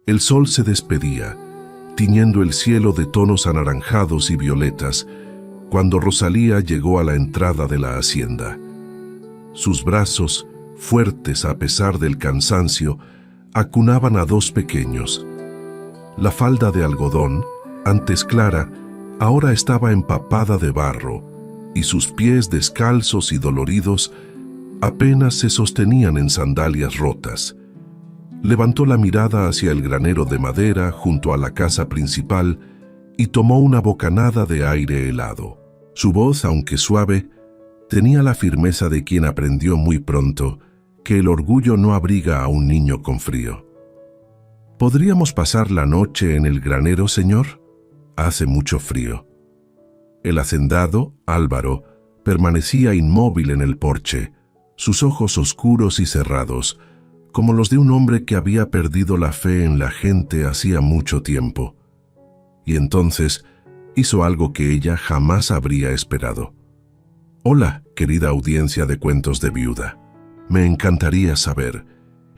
El sol se despedía, tiñendo el cielo de tonos anaranjados y violetas, cuando Rosalía llegó a la entrada de la hacienda. Sus brazos, fuertes a pesar del cansancio, acunaban a dos pequeños. La falda de algodón, antes clara, ahora estaba empapada de barro, y sus pies descalzos y doloridos apenas se sostenían en sandalias rotas. Levantó la mirada hacia el granero de madera junto a la casa principal y tomó una bocanada de aire helado. Su voz, aunque suave, tenía la firmeza de quien aprendió muy pronto que el orgullo no abriga a un niño con frío. ¿Podríamos pasar la noche en el granero, señor? Hace mucho frío. El hacendado, Álvaro, permanecía inmóvil en el porche, sus ojos oscuros y cerrados, como los de un hombre que había perdido la fe en la gente hacía mucho tiempo. Y entonces hizo algo que ella jamás habría esperado. Hola, querida audiencia de Cuentos de Viuda. Me encantaría saber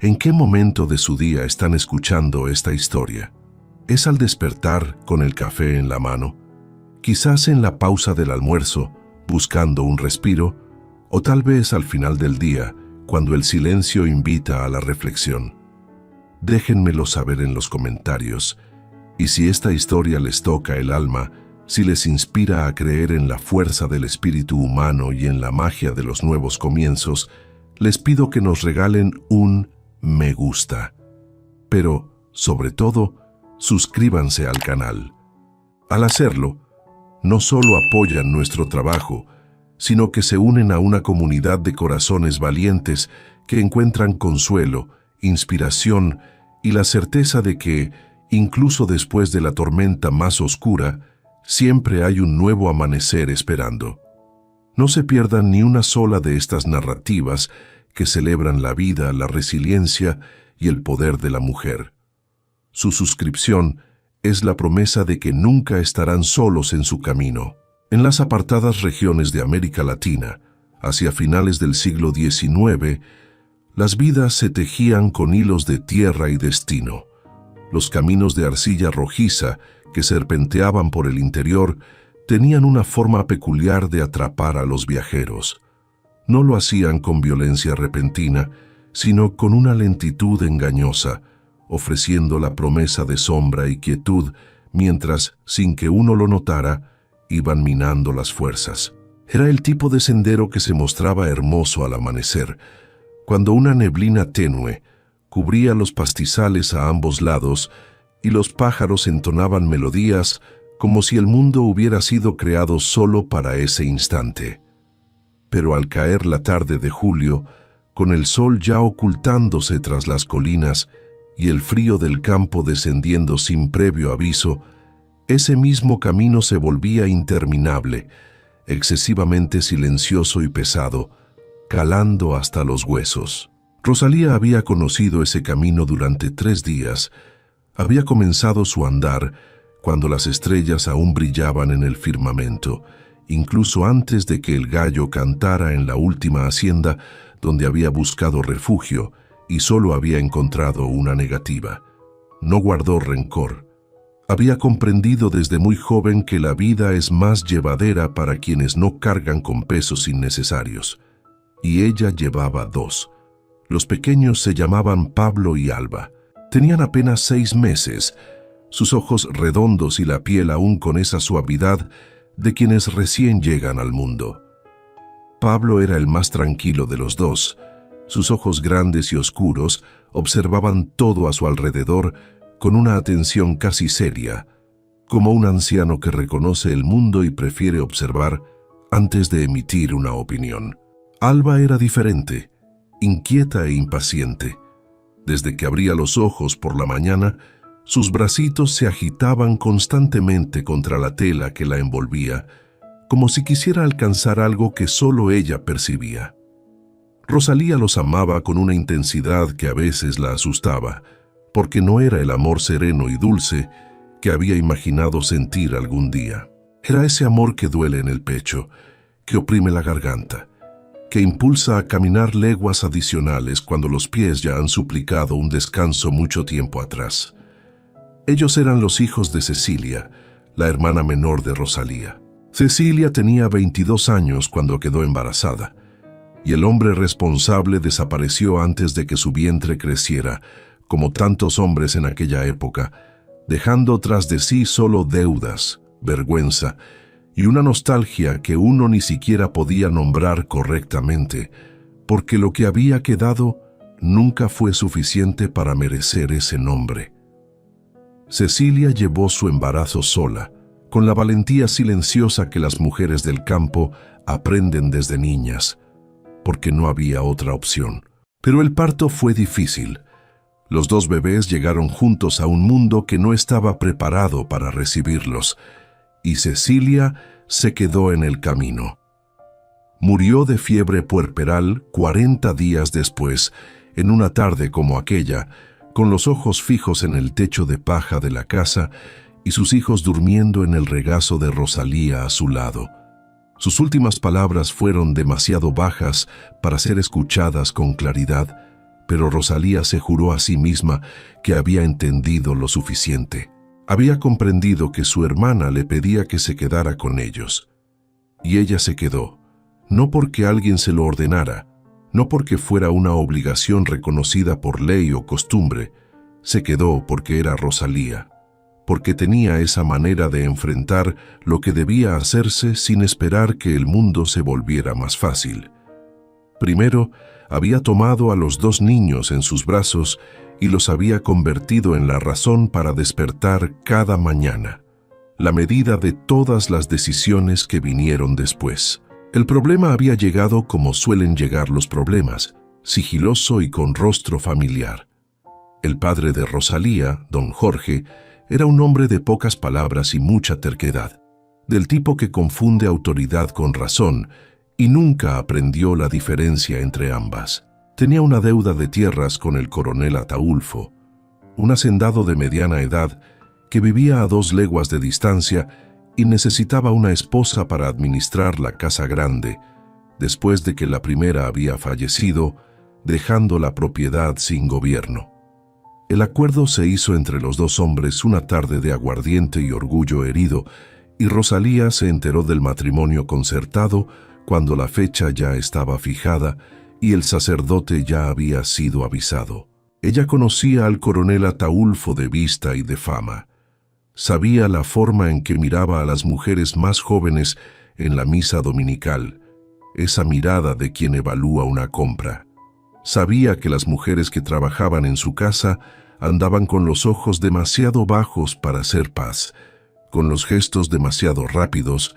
en qué momento de su día están escuchando esta historia. ¿Es al despertar con el café en la mano? Quizás en la pausa del almuerzo, buscando un respiro, o tal vez al final del día, cuando el silencio invita a la reflexión. Déjenmelo saber en los comentarios, y si esta historia les toca el alma, si les inspira a creer en la fuerza del espíritu humano y en la magia de los nuevos comienzos, les pido que nos regalen un me gusta. Pero, sobre todo, suscríbanse al canal. Al hacerlo, no solo apoyan nuestro trabajo, sino que se unen a una comunidad de corazones valientes que encuentran consuelo, inspiración y la certeza de que, incluso después de la tormenta más oscura, siempre hay un nuevo amanecer esperando. No se pierdan ni una sola de estas narrativas que celebran la vida, la resiliencia y el poder de la mujer. Su suscripción es la promesa de que nunca estarán solos en su camino. En las apartadas regiones de América Latina, hacia finales del siglo XIX, las vidas se tejían con hilos de tierra y destino. Los caminos de arcilla rojiza que serpenteaban por el interior tenían una forma peculiar de atrapar a los viajeros. No lo hacían con violencia repentina, sino con una lentitud engañosa, ofreciendo la promesa de sombra y quietud, mientras, sin que uno lo notara, iban minando las fuerzas. Era el tipo de sendero que se mostraba hermoso al amanecer, cuando una neblina tenue cubría los pastizales a ambos lados y los pájaros entonaban melodías como si el mundo hubiera sido creado solo para ese instante. Pero al caer la tarde de julio, con el sol ya ocultándose tras las colinas y el frío del campo descendiendo sin previo aviso, ese mismo camino se volvía interminable, excesivamente silencioso y pesado, calando hasta los huesos. Rosalía había conocido ese camino durante 3 días. Había comenzado su andar cuando las estrellas aún brillaban en el firmamento, incluso antes de que el gallo cantara en la última hacienda donde había buscado refugio y solo había encontrado una negativa. No guardó rencor. Había comprendido desde muy joven que la vida es más llevadera para quienes no cargan con pesos innecesarios. Y ella llevaba 2. Los pequeños se llamaban Pablo y Alba. Tenían apenas 6 meses, sus ojos redondos y la piel aún con esa suavidad de quienes recién llegan al mundo. Pablo era el más tranquilo de los 2. Sus ojos grandes y oscuros observaban todo a su alrededor con una atención casi seria, como un anciano que reconoce el mundo y prefiere observar antes de emitir una opinión. Alba era diferente, inquieta e impaciente. Desde que abría los ojos por la mañana, sus bracitos se agitaban constantemente contra la tela que la envolvía, como si quisiera alcanzar algo que solo ella percibía. Rosalía los amaba con una intensidad que a veces la asustaba, porque no era el amor sereno y dulce que había imaginado sentir algún día. Era ese amor que duele en el pecho, que oprime la garganta, que impulsa a caminar leguas adicionales cuando los pies ya han suplicado un descanso mucho tiempo atrás. Ellos eran los hijos de Cecilia, la hermana menor de Rosalía. Cecilia tenía 22 años cuando quedó embarazada, y el hombre responsable desapareció antes de que su vientre creciera, como tantos hombres en aquella época, dejando tras de sí solo deudas, vergüenza y una nostalgia que uno ni siquiera podía nombrar correctamente, porque lo que había quedado nunca fue suficiente para merecer ese nombre. Cecilia llevó su embarazo sola, con la valentía silenciosa que las mujeres del campo aprenden desde niñas, porque no había otra opción. Pero el parto fue difícil. Los dos bebés llegaron juntos a un mundo que no estaba preparado para recibirlos, y Cecilia se quedó en el camino. Murió de fiebre puerperal 40 días después, en una tarde como aquella, con los ojos fijos en el techo de paja de la casa y sus hijos durmiendo en el regazo de Rosalía a su lado. Sus últimas palabras fueron demasiado bajas para ser escuchadas con claridad, pero Rosalía se juró a sí misma que había entendido lo suficiente. Había comprendido que su hermana le pedía que se quedara con ellos. Y ella se quedó, no porque alguien se lo ordenara, no porque fuera una obligación reconocida por ley o costumbre, se quedó porque era Rosalía, porque tenía esa manera de enfrentar lo que debía hacerse sin esperar que el mundo se volviera más fácil. Primero, había tomado a los dos niños en sus brazos y los había convertido en la razón para despertar cada mañana, la medida de todas las decisiones que vinieron después. El problema había llegado como suelen llegar los problemas, sigiloso y con rostro familiar. El padre de Rosalía, don Jorge, era un hombre de pocas palabras y mucha terquedad, del tipo que confunde autoridad con razón y nunca aprendió la diferencia entre ambas. Tenía una deuda de tierras con el coronel Ataulfo, un hacendado de mediana edad que vivía a 2 leguas de distancia y necesitaba una esposa para administrar la casa grande, después de que la primera había fallecido, dejando la propiedad sin gobierno. El acuerdo se hizo entre los dos hombres una tarde de aguardiente y orgullo herido, y Rosalía se enteró del matrimonio concertado cuando la fecha ya estaba fijada y el sacerdote ya había sido avisado. Ella conocía al coronel Ataulfo de vista y de fama. Sabía la forma en que miraba a las mujeres más jóvenes en la misa dominical, esa mirada de quien evalúa una compra. Sabía que las mujeres que trabajaban en su casa andaban con los ojos demasiado bajos para hacer paz, con los gestos demasiado rápidos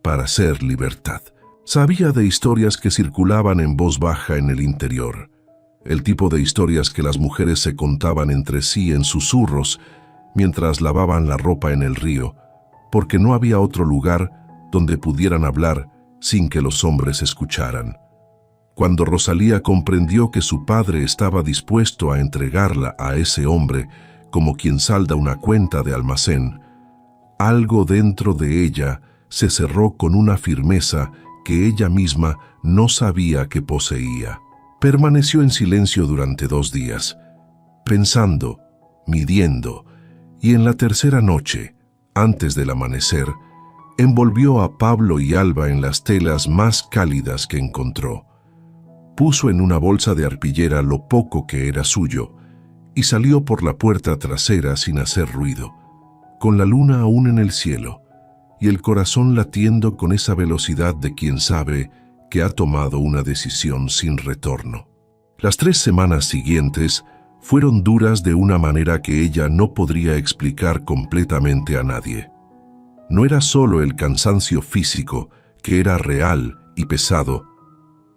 para hacer libertad. Sabía de historias que circulaban en voz baja en el interior, el tipo de historias que las mujeres se contaban entre sí en susurros mientras lavaban la ropa en el río, porque no había otro lugar donde pudieran hablar sin que los hombres escucharan. Cuando Rosalía comprendió que su padre estaba dispuesto a entregarla a ese hombre como quien salda una cuenta de almacén, algo dentro de ella se cerró con una firmeza que ella misma no sabía que poseía. Permaneció en silencio durante 2 días, pensando, midiendo, y en la tercera noche, antes del amanecer, envolvió a Pablo y Alba en las telas más cálidas que encontró. Puso en una bolsa de arpillera lo poco que era suyo y salió por la puerta trasera sin hacer ruido, con la luna aún en el cielo y el corazón latiendo con esa velocidad de quien sabe que ha tomado una decisión sin retorno. Las 3 semanas siguientes fueron duras de una manera que ella no podría explicar completamente a nadie. No era solo el cansancio físico, que era real y pesado,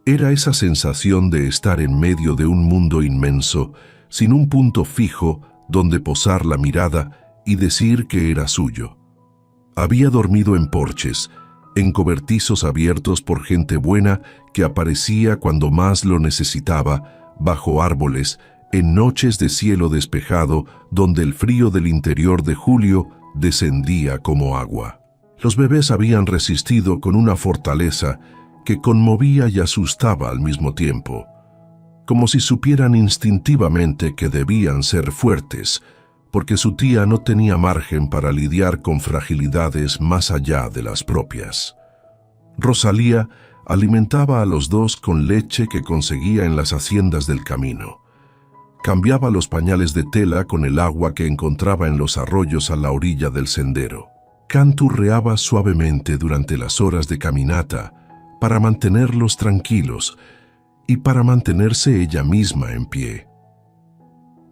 era esa sensación de estar en medio de un mundo inmenso, sin un punto fijo donde posar la mirada y decir que era suyo. Había dormido en porches, en cobertizos abiertos por gente buena que aparecía cuando más lo necesitaba, bajo árboles, en noches de cielo despejado donde el frío del interior de julio descendía como agua. Los bebés habían resistido con una fortaleza que conmovía y asustaba al mismo tiempo, como si supieran instintivamente que debían ser fuertes, porque su tía no tenía margen para lidiar con fragilidades más allá de las propias. Rosalía alimentaba a los dos con leche que conseguía en las haciendas del camino. Cambiaba los pañales de tela con el agua que encontraba en los arroyos a la orilla del sendero. Canturreaba suavemente durante las horas de caminata para mantenerlos tranquilos y para mantenerse ella misma en pie.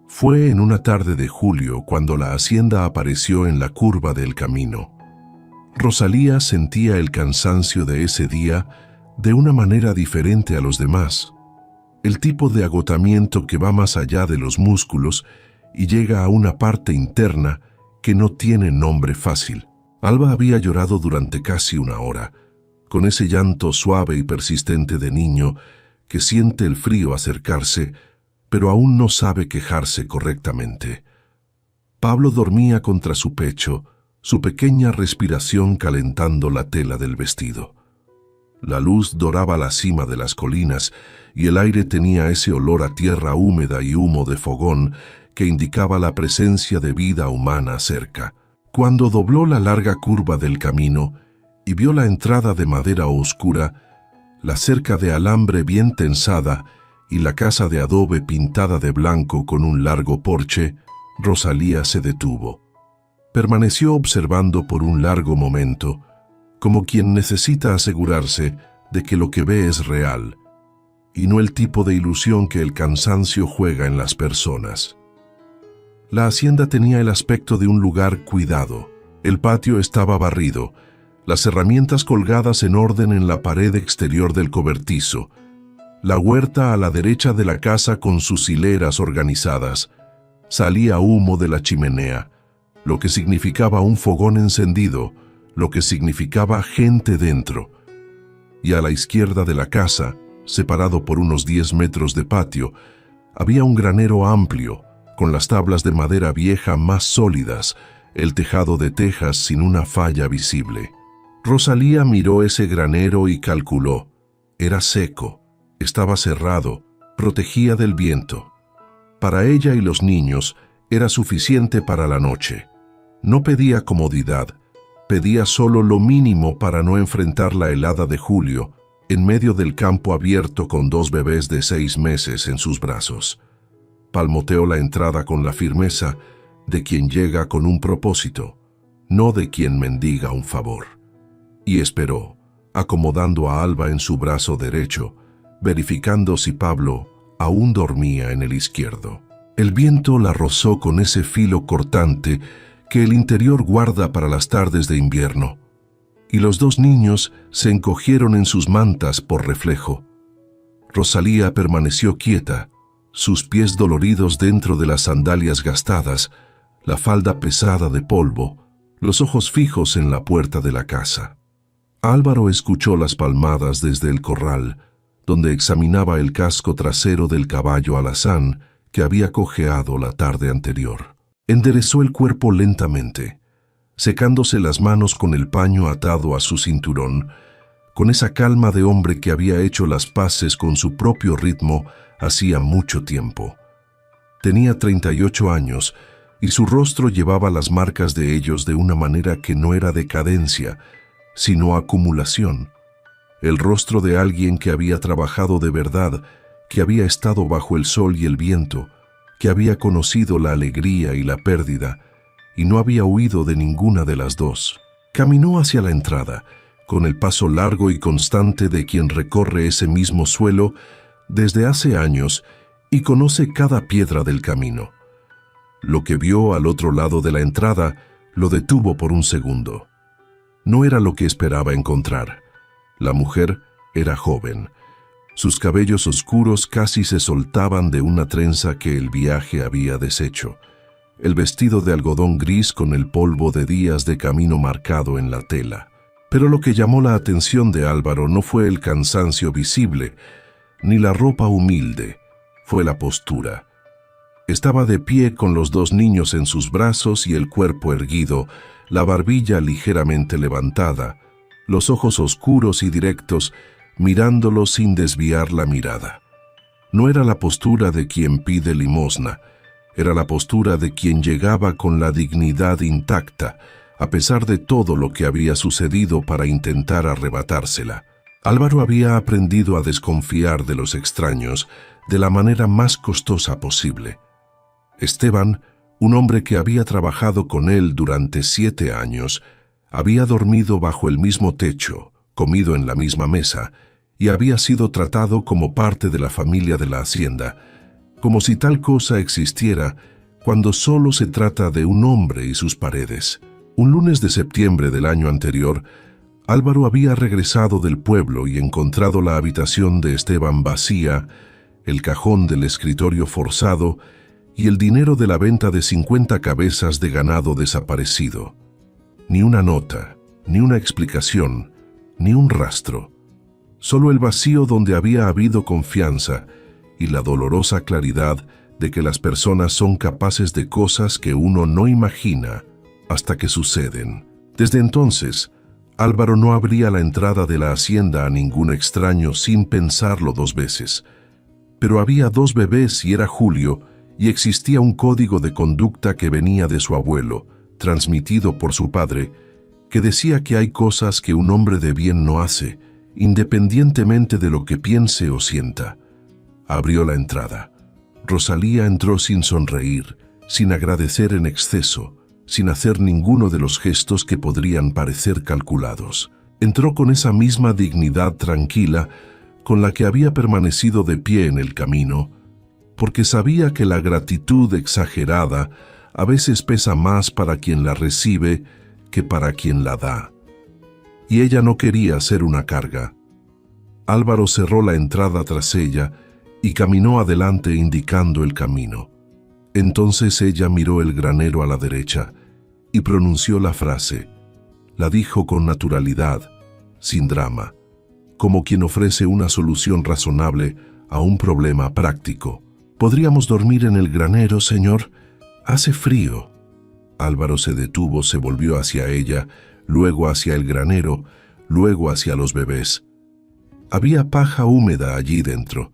Fue en una tarde de julio cuando la hacienda apareció en la curva del camino. Rosalía sentía el cansancio de ese día de una manera diferente a los demás. El tipo de agotamiento que va más allá de los músculos y llega a una parte interna que no tiene nombre fácil. Alba había llorado durante casi una hora, con ese llanto suave y persistente de niño que siente el frío acercarse, pero aún no sabe quejarse correctamente. Pablo dormía contra su pecho, su pequeña respiración calentando la tela del vestido. La luz doraba la cima de las colinas y el aire tenía ese olor a tierra húmeda y humo de fogón que indicaba la presencia de vida humana cerca. Cuando dobló la larga curva del camino y vio la entrada de madera oscura, la cerca de alambre bien tensada y la casa de adobe pintada de blanco con un largo porche, Rosalía se detuvo. Permaneció observando por un largo momento, como quien necesita asegurarse de que lo que ve es real, y no el tipo de ilusión que el cansancio juega en las personas. La hacienda tenía el aspecto de un lugar cuidado. El patio estaba barrido, las herramientas colgadas en orden en la pared exterior del cobertizo, la huerta a la derecha de la casa con sus hileras organizadas. Salía humo de la chimenea, lo que significaba un fogón encendido, lo que significaba gente dentro. Y a la izquierda de la casa, separado por unos 10 metros de patio, había un granero amplio, con las tablas de madera vieja más sólidas, el tejado de tejas sin una falla visible. Rosalía miró ese granero y calculó. Era seco, estaba cerrado, protegía del viento. Para ella y los niños era suficiente para la noche. No pedía comodidad, pedía solo lo mínimo para no enfrentar la helada de julio en medio del campo abierto con 2 bebés de 6 meses en sus brazos. Palmoteó la entrada con la firmeza de quien llega con un propósito, no de quien mendiga un favor. Y esperó, acomodando a Alba en su brazo derecho, verificando si Pablo aún dormía en el izquierdo. El viento la rozó con ese filo cortante que el interior guarda para las tardes de invierno, y los 2 niños se encogieron en sus mantas por reflejo. Rosalía permaneció quieta, sus pies doloridos dentro de las sandalias gastadas, la falda pesada de polvo, los ojos fijos en la puerta de la casa. Álvaro escuchó las palmadas desde el corral, donde examinaba el casco trasero del caballo alazán que había cojeado la tarde anterior. Enderezó el cuerpo lentamente, secándose las manos con el paño atado a su cinturón, con esa calma de hombre que había hecho las paces con su propio ritmo hacía mucho tiempo. Tenía 38 años y su rostro llevaba las marcas de ellos de una manera que no era decadencia, sino acumulación. El rostro de alguien que había trabajado de verdad, que había estado bajo el sol y el viento, que había conocido la alegría y la pérdida, y no había huido de ninguna de las dos. Caminó hacia la entrada, con el paso largo y constante de quien recorre ese mismo suelo desde hace años y conoce cada piedra del camino. Lo que vio al otro lado de la entrada lo detuvo por un segundo. No era lo que esperaba encontrar. La mujer era joven. Sus cabellos oscuros casi se soltaban de una trenza que el viaje había deshecho. El vestido de algodón gris con el polvo de días de camino marcado en la tela. Pero lo que llamó la atención de Álvaro no fue el cansancio visible, ni la ropa humilde, fue la postura. Estaba de pie con los 2 niños en sus brazos y el cuerpo erguido, la barbilla ligeramente levantada, los ojos oscuros y directos, mirándolo sin desviar la mirada. No era la postura de quien pide limosna, Era la postura de quien llegaba con la dignidad intacta, a pesar de todo lo que había sucedido para intentar arrebatársela. Álvaro había aprendido a desconfiar de los extraños de la manera más costosa posible. Esteban, un hombre que había trabajado con él durante 7 años, había dormido bajo el mismo techo, comido en la misma mesa, y había sido tratado como parte de la familia de la hacienda, como si tal cosa existiera cuando solo se trata de un hombre y sus paredes. Un lunes de septiembre del año anterior, Álvaro había regresado del pueblo y encontrado la habitación de Esteban vacía, el cajón del escritorio forzado y el dinero de la venta de 50 cabezas de ganado desaparecido. Ni una nota, ni una explicación, ni un rastro. Solo el vacío donde había habido confianza y la dolorosa claridad de que las personas son capaces de cosas que uno no imagina hasta que suceden. Desde entonces, Álvaro no abría la entrada de la hacienda a ningún extraño sin pensarlo 2 veces. Pero había 2 bebés y era julio, y existía un código de conducta que venía de su abuelo, transmitido por su padre, que decía que hay cosas que un hombre de bien no hace, independientemente de lo que piense o sienta. Abrió la entrada. Rosalía entró sin sonreír, sin agradecer en exceso, sin hacer ninguno de los gestos que podrían parecer calculados. Entró con esa misma dignidad tranquila con la que había permanecido de pie en el camino, porque sabía que la gratitud exagerada a veces pesa más para quien la recibe que para quien la da. Y ella no quería ser una carga. Álvaro cerró la entrada tras ella y caminó adelante indicando el camino. Entonces ella miró el granero a la derecha y pronunció la frase. La dijo con naturalidad, sin drama, como quien ofrece una solución razonable a un problema práctico. «¿Podríamos dormir en el granero, señor? Hace frío». Álvaro se detuvo, se volvió hacia ella, luego hacia el granero, luego hacia los bebés. Había paja húmeda allí dentro.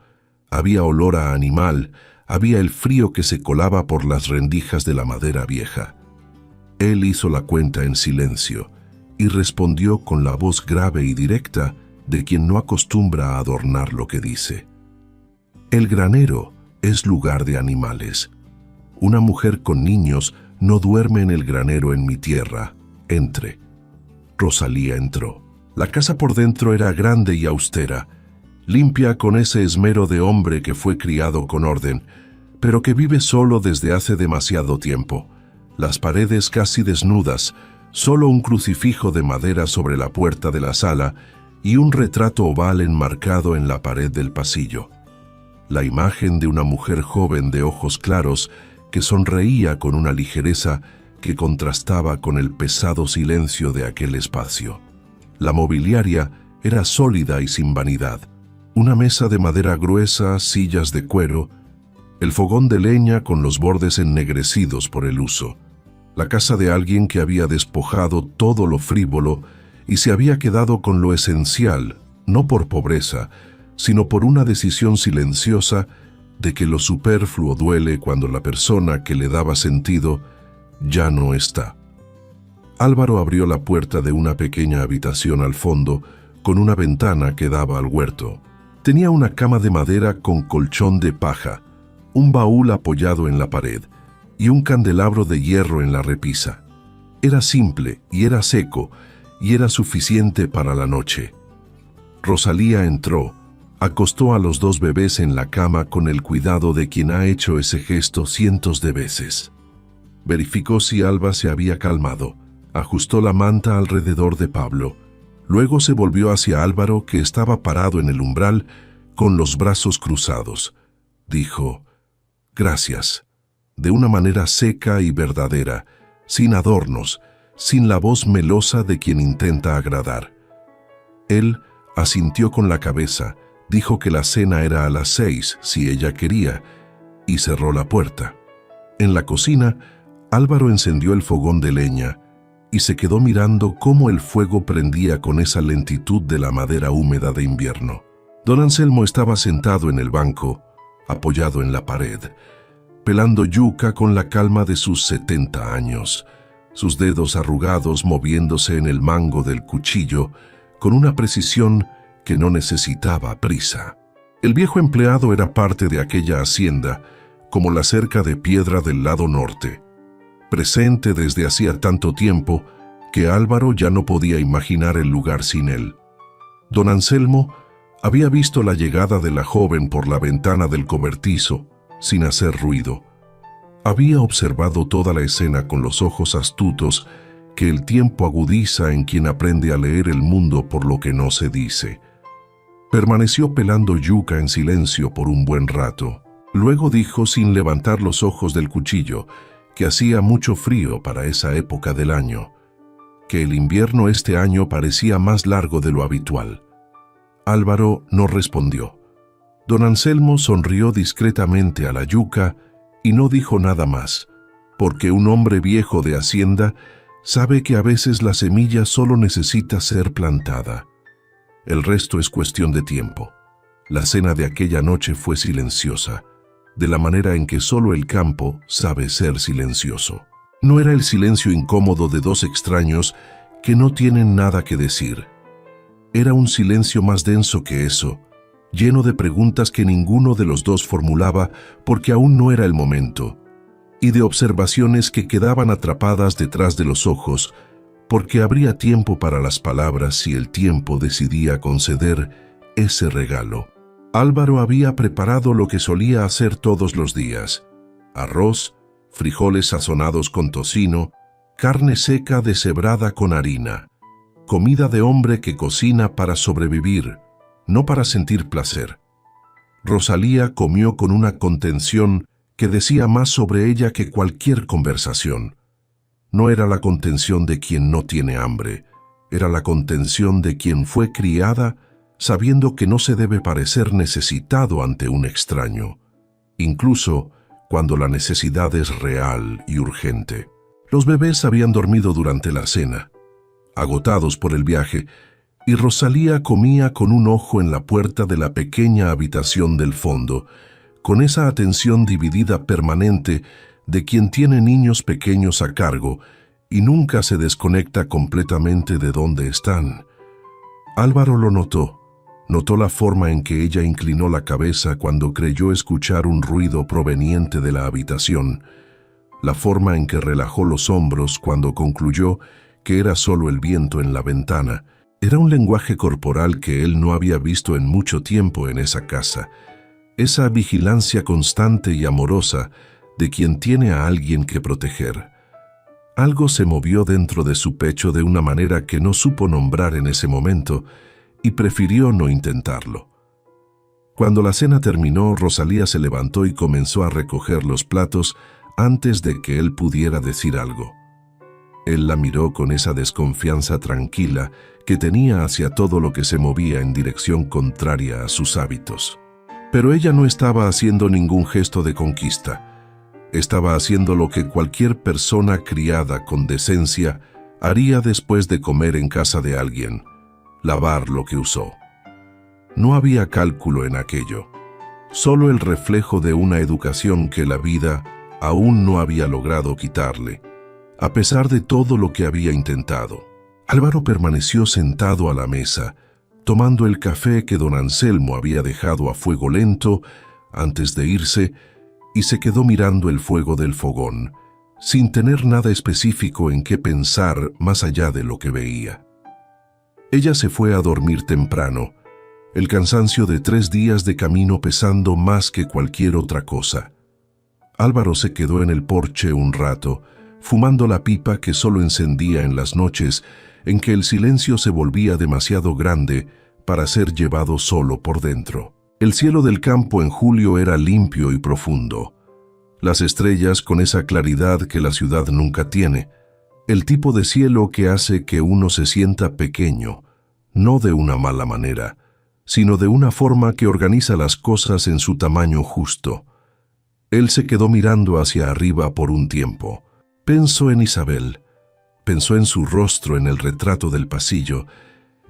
Había olor a animal, había el frío que se colaba por las rendijas de la madera vieja. Él hizo la cuenta en silencio y respondió con la voz grave y directa de quien no acostumbra a adornar lo que dice. El granero es lugar de animales. Una mujer con niños no duerme en el granero en mi tierra. Entre. Rosalía entró. La casa por dentro era grande y austera, limpia con ese esmero de hombre que fue criado con orden, pero que vive solo desde hace demasiado tiempo. Las paredes casi desnudas, solo un crucifijo de madera sobre la puerta de la sala y un retrato oval enmarcado en la pared del pasillo. La imagen de una mujer joven de ojos claros que sonreía con una ligereza que contrastaba con el pesado silencio de aquel espacio. La mobiliaria era sólida y sin vanidad. Una mesa de madera gruesa, sillas de cuero, el fogón de leña con los bordes ennegrecidos por el uso. La casa de alguien que había despojado todo lo frívolo y se había quedado con lo esencial, no por pobreza, sino por una decisión silenciosa de que lo superfluo duele cuando la persona que le daba sentido ya no está. Álvaro abrió la puerta de una pequeña habitación al fondo, con una ventana que daba al huerto. Tenía una cama de madera con colchón de paja, un baúl apoyado en la pared y un candelabro de hierro en la repisa. Era simple y era seco y era suficiente para la noche. Rosalía entró, acostó a los 2 bebés en la cama con el cuidado de quien ha hecho ese gesto cientos de veces. Verificó si Alba se había calmado, ajustó la manta alrededor de Pablo. Luego se volvió hacia Álvaro, que estaba parado en el umbral con los brazos cruzados. Dijo, «Gracias», de una manera seca y verdadera, sin adornos, sin la voz melosa de quien intenta agradar. Él asintió con la cabeza, dijo que la cena era a las 6 si ella quería, y cerró la puerta. En la cocina, Álvaro encendió el fogón de leña y se quedó mirando cómo el fuego prendía con esa lentitud de la madera húmeda de invierno. Don Anselmo estaba sentado en el banco, apoyado en la pared. pelando yuca con la calma de sus 70 años, sus dedos arrugados moviéndose en el mango del cuchillo con una precisión que no necesitaba prisa. El viejo empleado era parte de aquella hacienda, como la cerca de piedra del lado norte, presente desde hacía tanto tiempo que Álvaro ya no podía imaginar el lugar sin él. Don Anselmo había visto la llegada de la joven por la ventana del cobertizo, sin hacer ruido. Había observado toda la escena con los ojos astutos que el tiempo agudiza en quien aprende a leer el mundo por lo que no se dice. Permaneció pelando yuca en silencio por un buen rato. Luego dijo sin levantar los ojos del cuchillo que hacía mucho frío para esa época del año, que el invierno este año parecía más largo de lo habitual. Álvaro no respondió. Don Anselmo sonrió discretamente a la yuca y no dijo nada más, porque un hombre viejo de hacienda sabe que a veces la semilla solo necesita ser plantada. El resto es cuestión de tiempo. La cena de aquella noche fue silenciosa, de la manera en que solo el campo sabe ser silencioso. No era el silencio incómodo de dos extraños que no tienen nada que decir. Era un silencio más denso que eso, lleno de preguntas que ninguno de los dos formulaba porque aún no era el momento, y de observaciones que quedaban atrapadas detrás de los ojos, porque habría tiempo para las palabras si el tiempo decidía conceder ese regalo. Álvaro había preparado lo que solía hacer todos los días: arroz, frijoles sazonados con tocino, carne seca deshebrada con harina, comida de hombre que cocina para sobrevivir, no para sentir placer. Rosalía comió con una contención que decía más sobre ella que cualquier conversación. No era la contención de quien no tiene hambre, era la contención de quien fue criada sabiendo que no se debe parecer necesitado ante un extraño, incluso cuando la necesidad es real y urgente. Los bebés habían dormido durante la cena, agotados por el viaje, y Rosalía comía con un ojo en la puerta de la pequeña habitación del fondo, con esa atención dividida permanente de quien tiene niños pequeños a cargo y nunca se desconecta completamente de dónde están. Álvaro lo notó la forma en que ella inclinó la cabeza cuando creyó escuchar un ruido proveniente de la habitación, la forma en que relajó los hombros cuando concluyó que era solo el viento en la ventana. Era un lenguaje corporal que él no había visto en mucho tiempo en esa casa, esa vigilancia constante y amorosa de quien tiene a alguien que proteger. Algo se movió dentro de su pecho de una manera que no supo nombrar en ese momento y prefirió no intentarlo. Cuando la cena terminó, Rosalía se levantó y comenzó a recoger los platos antes de que él pudiera decir algo. Él la miró con esa desconfianza tranquila que tenía hacia todo lo que se movía en dirección contraria a sus hábitos. Pero ella no estaba haciendo ningún gesto de conquista. Estaba haciendo lo que cualquier persona criada con decencia haría después de comer en casa de alguien: lavar lo que usó. No había cálculo en aquello, solo el reflejo de una educación que la vida aún no había logrado quitarle, a pesar de todo lo que había intentado. Álvaro permaneció sentado a la mesa, tomando el café que don Anselmo había dejado a fuego lento antes de irse, y se quedó mirando el fuego del fogón, sin tener nada específico en qué pensar más allá de lo que veía. Ella se fue a dormir temprano, el cansancio de 3 días de camino pesando más que cualquier otra cosa. Álvaro se quedó en el porche un rato, fumando la pipa que solo encendía en las noches en que el silencio se volvía demasiado grande para ser llevado solo por dentro. El cielo del campo en julio era limpio y profundo. Las estrellas con esa claridad que la ciudad nunca tiene, el tipo de cielo que hace que uno se sienta pequeño, no de una mala manera, sino de una forma que organiza las cosas en su tamaño justo. Él se quedó mirando hacia arriba por un tiempo. Pensó en Isabel, pensó en su rostro en el retrato del pasillo,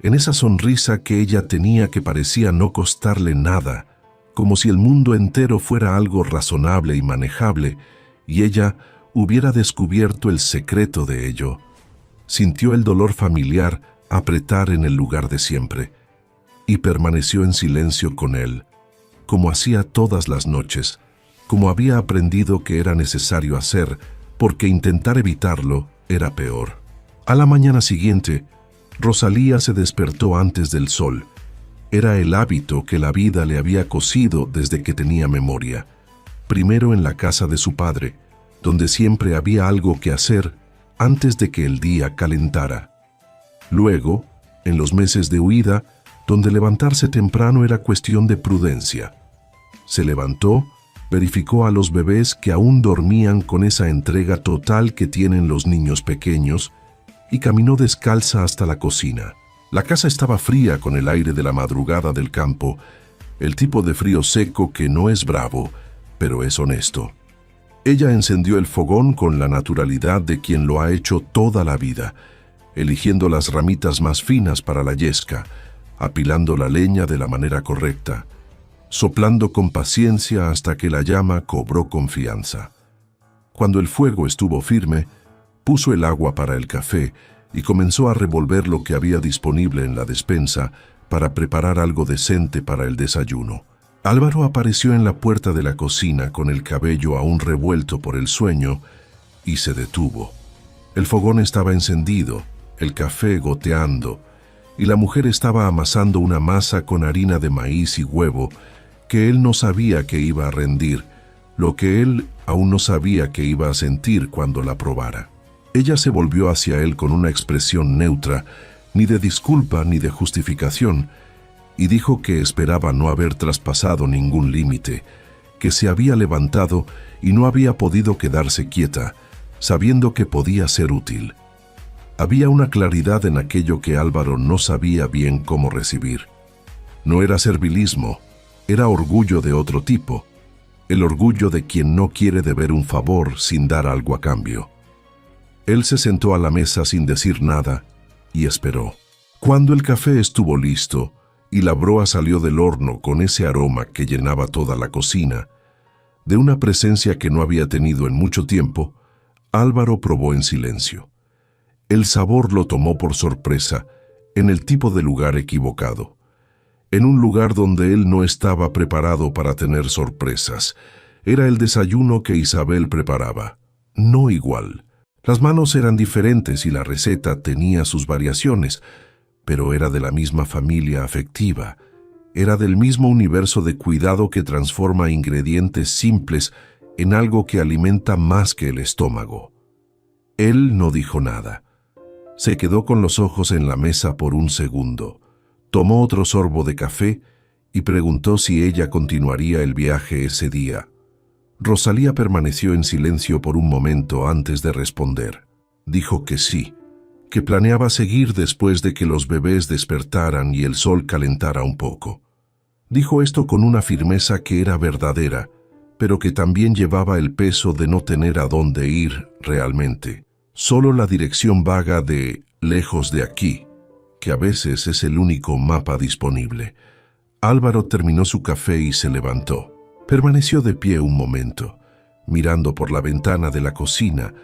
en esa sonrisa que ella tenía que parecía no costarle nada, como si el mundo entero fuera algo razonable y manejable, y ella hubiera descubierto el secreto de ello. Sintió el dolor familiar apretar en el lugar de siempre, y permaneció en silencio con él, como hacía todas las noches, como había aprendido que era necesario hacer, porque intentar evitarlo era peor. A la mañana siguiente, Rosalía se despertó antes del sol. Era el hábito que la vida le había cosido desde que tenía memoria. Primero en la casa de su padre, donde siempre había algo que hacer antes de que el día calentara. Luego, en los meses de huida, donde levantarse temprano era cuestión de prudencia. Se levantó, verificó a los bebés que aún dormían con esa entrega total que tienen los niños pequeños y caminó descalza hasta la cocina. La casa estaba fría con el aire de la madrugada del campo, el tipo de frío seco que no es bravo, pero es honesto. Ella encendió el fogón con la naturalidad de quien lo ha hecho toda la vida, eligiendo las ramitas más finas para la yesca, apilando la leña de la manera correcta, soplando con paciencia hasta que la llama cobró confianza. Cuando el fuego estuvo firme, puso el agua para el café y comenzó a revolver lo que había disponible en la despensa para preparar algo decente para el desayuno. Álvaro apareció en la puerta de la cocina con el cabello aún revuelto por el sueño y se detuvo. El fogón estaba encendido, el café goteando, y la mujer estaba amasando una masa con harina de maíz y huevo que él no sabía que iba a rendir, lo que él aún no sabía que iba a sentir cuando la probara. Ella se volvió hacia él con una expresión neutra, ni de disculpa ni de justificación, y dijo que esperaba no haber traspasado ningún límite, que se había levantado y no había podido quedarse quieta, sabiendo que podía ser útil. Había una claridad en aquello que Álvaro no sabía bien cómo recibir. No era servilismo, era orgullo de otro tipo, el orgullo de quien no quiere deber un favor sin dar algo a cambio. Él se sentó a la mesa sin decir nada y esperó. Cuando el café estuvo listo y la broa salió del horno con ese aroma que llenaba toda la cocina, de una presencia que no había tenido en mucho tiempo, Álvaro probó en silencio. El sabor lo tomó por sorpresa, en el tipo de lugar equivocado. En un lugar donde él no estaba preparado para tener sorpresas. Era el desayuno que Isabel preparaba. No igual. Las manos eran diferentes y la receta tenía sus variaciones, pero era de la misma familia afectiva. Era del mismo universo de cuidado que transforma ingredientes simples en algo que alimenta más que el estómago. Él no dijo nada. Se quedó con los ojos en la mesa por un segundo. Tomó otro sorbo de café y preguntó si ella continuaría el viaje ese día. Rosalía permaneció en silencio por un momento antes de responder. Dijo que sí, que planeaba seguir después de que los bebés despertaran y el sol calentara un poco. Dijo esto con una firmeza que era verdadera, pero que también llevaba el peso de no tener a dónde ir realmente. Solo la dirección vaga de lejos de aquí, que a veces es el único mapa disponible. Álvaro terminó su café y se levantó. Permaneció de pie un momento, mirando por la ventana de la cocina,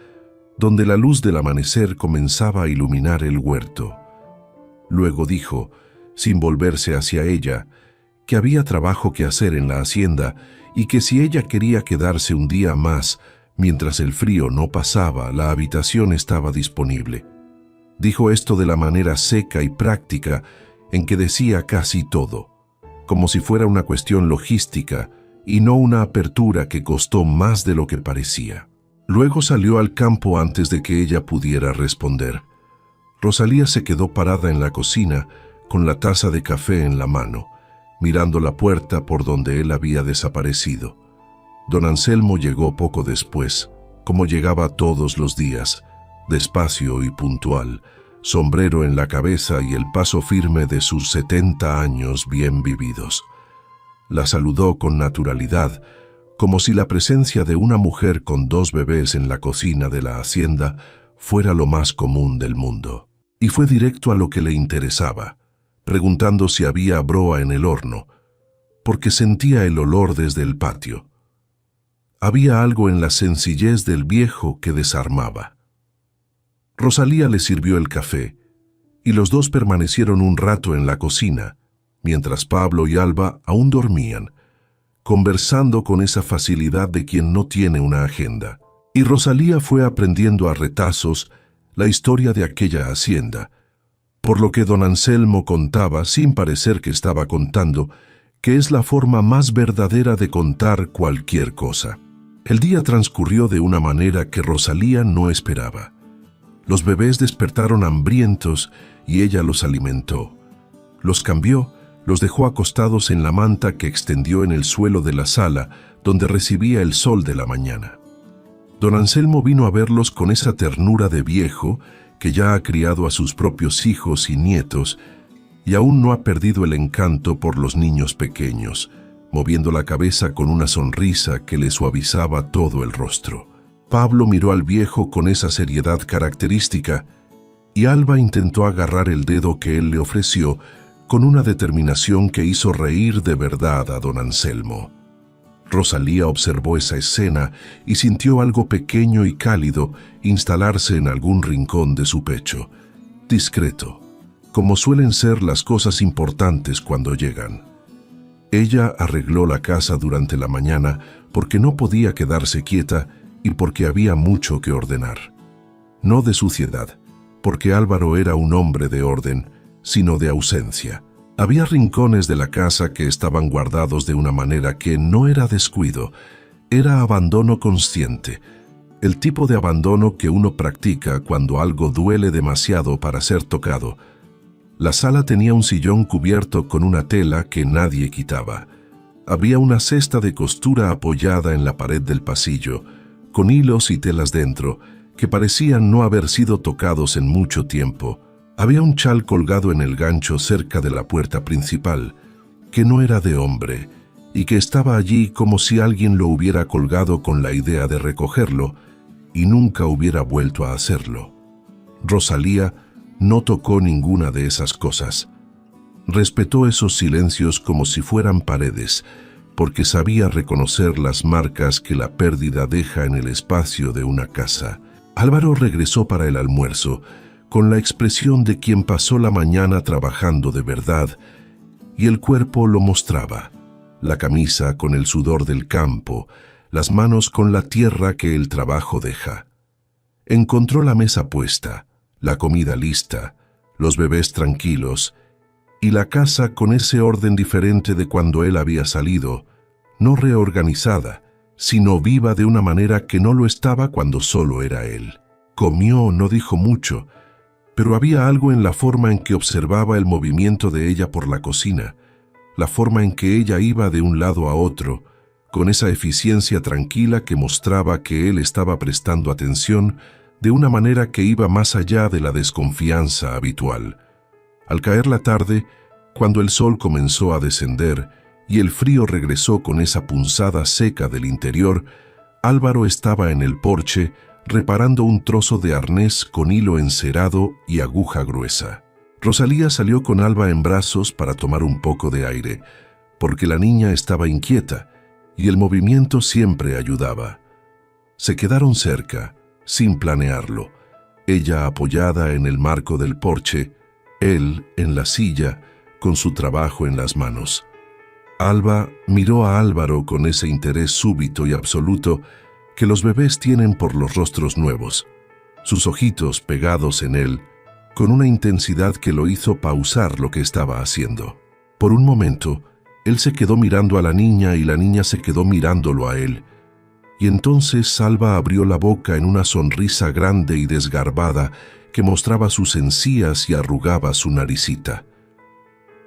donde la luz del amanecer comenzaba a iluminar el huerto. Luego dijo, sin volverse hacia ella, que había trabajo que hacer en la hacienda y que si ella quería quedarse un día más, mientras el frío no pasaba, la habitación estaba disponible. Dijo esto de la manera seca y práctica en que decía casi todo, como si fuera una cuestión logística y no una apertura que costó más de lo que parecía. Luego salió al campo antes de que ella pudiera responder. Rosalía se quedó parada en la cocina con la taza de café en la mano, mirando la puerta por donde él había desaparecido. Don Anselmo llegó poco después, como llegaba todos los días, despacio y puntual, sombrero en la cabeza y el paso firme de sus 70 años bien vividos. La saludó con naturalidad, como si la presencia de una mujer con 2 bebés en la cocina de la hacienda fuera lo más común del mundo. Y fue directo a lo que le interesaba, preguntando si había broa en el horno, porque sentía el olor desde el patio. Había algo en la sencillez del viejo que desarmaba. Rosalía le sirvió el café, y los dos permanecieron un rato en la cocina, mientras Pablo y Alba aún dormían, conversando con esa facilidad de quien no tiene una agenda. Y Rosalía fue aprendiendo a retazos la historia de aquella hacienda, por lo que don Anselmo contaba, sin parecer que estaba contando, que es la forma más verdadera de contar cualquier cosa. El día transcurrió de una manera que Rosalía no esperaba. Los bebés despertaron hambrientos y ella los alimentó. Los cambió, los dejó acostados en la manta que extendió en el suelo de la sala, donde recibía el sol de la mañana. Don Anselmo vino a verlos con esa ternura de viejo que ya ha criado a sus propios hijos y nietos y aún no ha perdido el encanto por los niños pequeños, moviendo la cabeza con una sonrisa que le suavizaba todo el rostro. Pablo miró al viejo con esa seriedad característica y Alba intentó agarrar el dedo que él le ofreció con una determinación que hizo reír de verdad a don Anselmo. Rosalía observó esa escena y sintió algo pequeño y cálido instalarse en algún rincón de su pecho, discreto, como suelen ser las cosas importantes cuando llegan. Ella arregló la casa durante la mañana porque no podía quedarse quieta y porque había mucho que ordenar. No de suciedad, porque Álvaro era un hombre de orden, sino de ausencia. Había rincones de la casa que estaban guardados de una manera que no era descuido, era abandono consciente, el tipo de abandono que uno practica cuando algo duele demasiado para ser tocado. La sala tenía un sillón cubierto con una tela que nadie quitaba. Había una cesta de costura apoyada en la pared del pasillo, con hilos y telas dentro, que parecían no haber sido tocados en mucho tiempo. Había un chal colgado en el gancho cerca de la puerta principal, que no era de hombre, y que estaba allí como si alguien lo hubiera colgado con la idea de recogerlo, y nunca hubiera vuelto a hacerlo. Rosalía no tocó ninguna de esas cosas. Respetó esos silencios como si fueran paredes, porque sabía reconocer las marcas que la pérdida deja en el espacio de una casa. Álvaro regresó para el almuerzo, con la expresión de quien pasó la mañana trabajando de verdad, y el cuerpo lo mostraba, la camisa con el sudor del campo, las manos con la tierra que el trabajo deja. Encontró la mesa puesta, la comida lista, los bebés tranquilos, y la casa con ese orden diferente de cuando él había salido, no reorganizada, sino viva de una manera que no lo estaba cuando solo era él. Comió, no dijo mucho, pero había algo en la forma en que observaba el movimiento de ella por la cocina, la forma en que ella iba de un lado a otro, con esa eficiencia tranquila que mostraba que él estaba prestando atención de una manera que iba más allá de la desconfianza habitual. Al caer la tarde, cuando el sol comenzó a descender y el frío regresó con esa punzada seca del interior, Álvaro estaba en el porche reparando un trozo de arnés con hilo encerado y aguja gruesa. Rosalía salió con Alba en brazos para tomar un poco de aire, porque la niña estaba inquieta y el movimiento siempre ayudaba. Se quedaron cerca, sin planearlo, ella apoyada en el marco del porche, él en la silla, con su trabajo en las manos. Alba miró a Álvaro con ese interés súbito y absoluto que los bebés tienen por los rostros nuevos, sus ojitos pegados en él, con una intensidad que lo hizo pausar lo que estaba haciendo. Por un momento, él se quedó mirando a la niña y la niña se quedó mirándolo a él, y entonces Alba abrió la boca en una sonrisa grande y desgarbada que mostraba sus encías y arrugaba su naricita.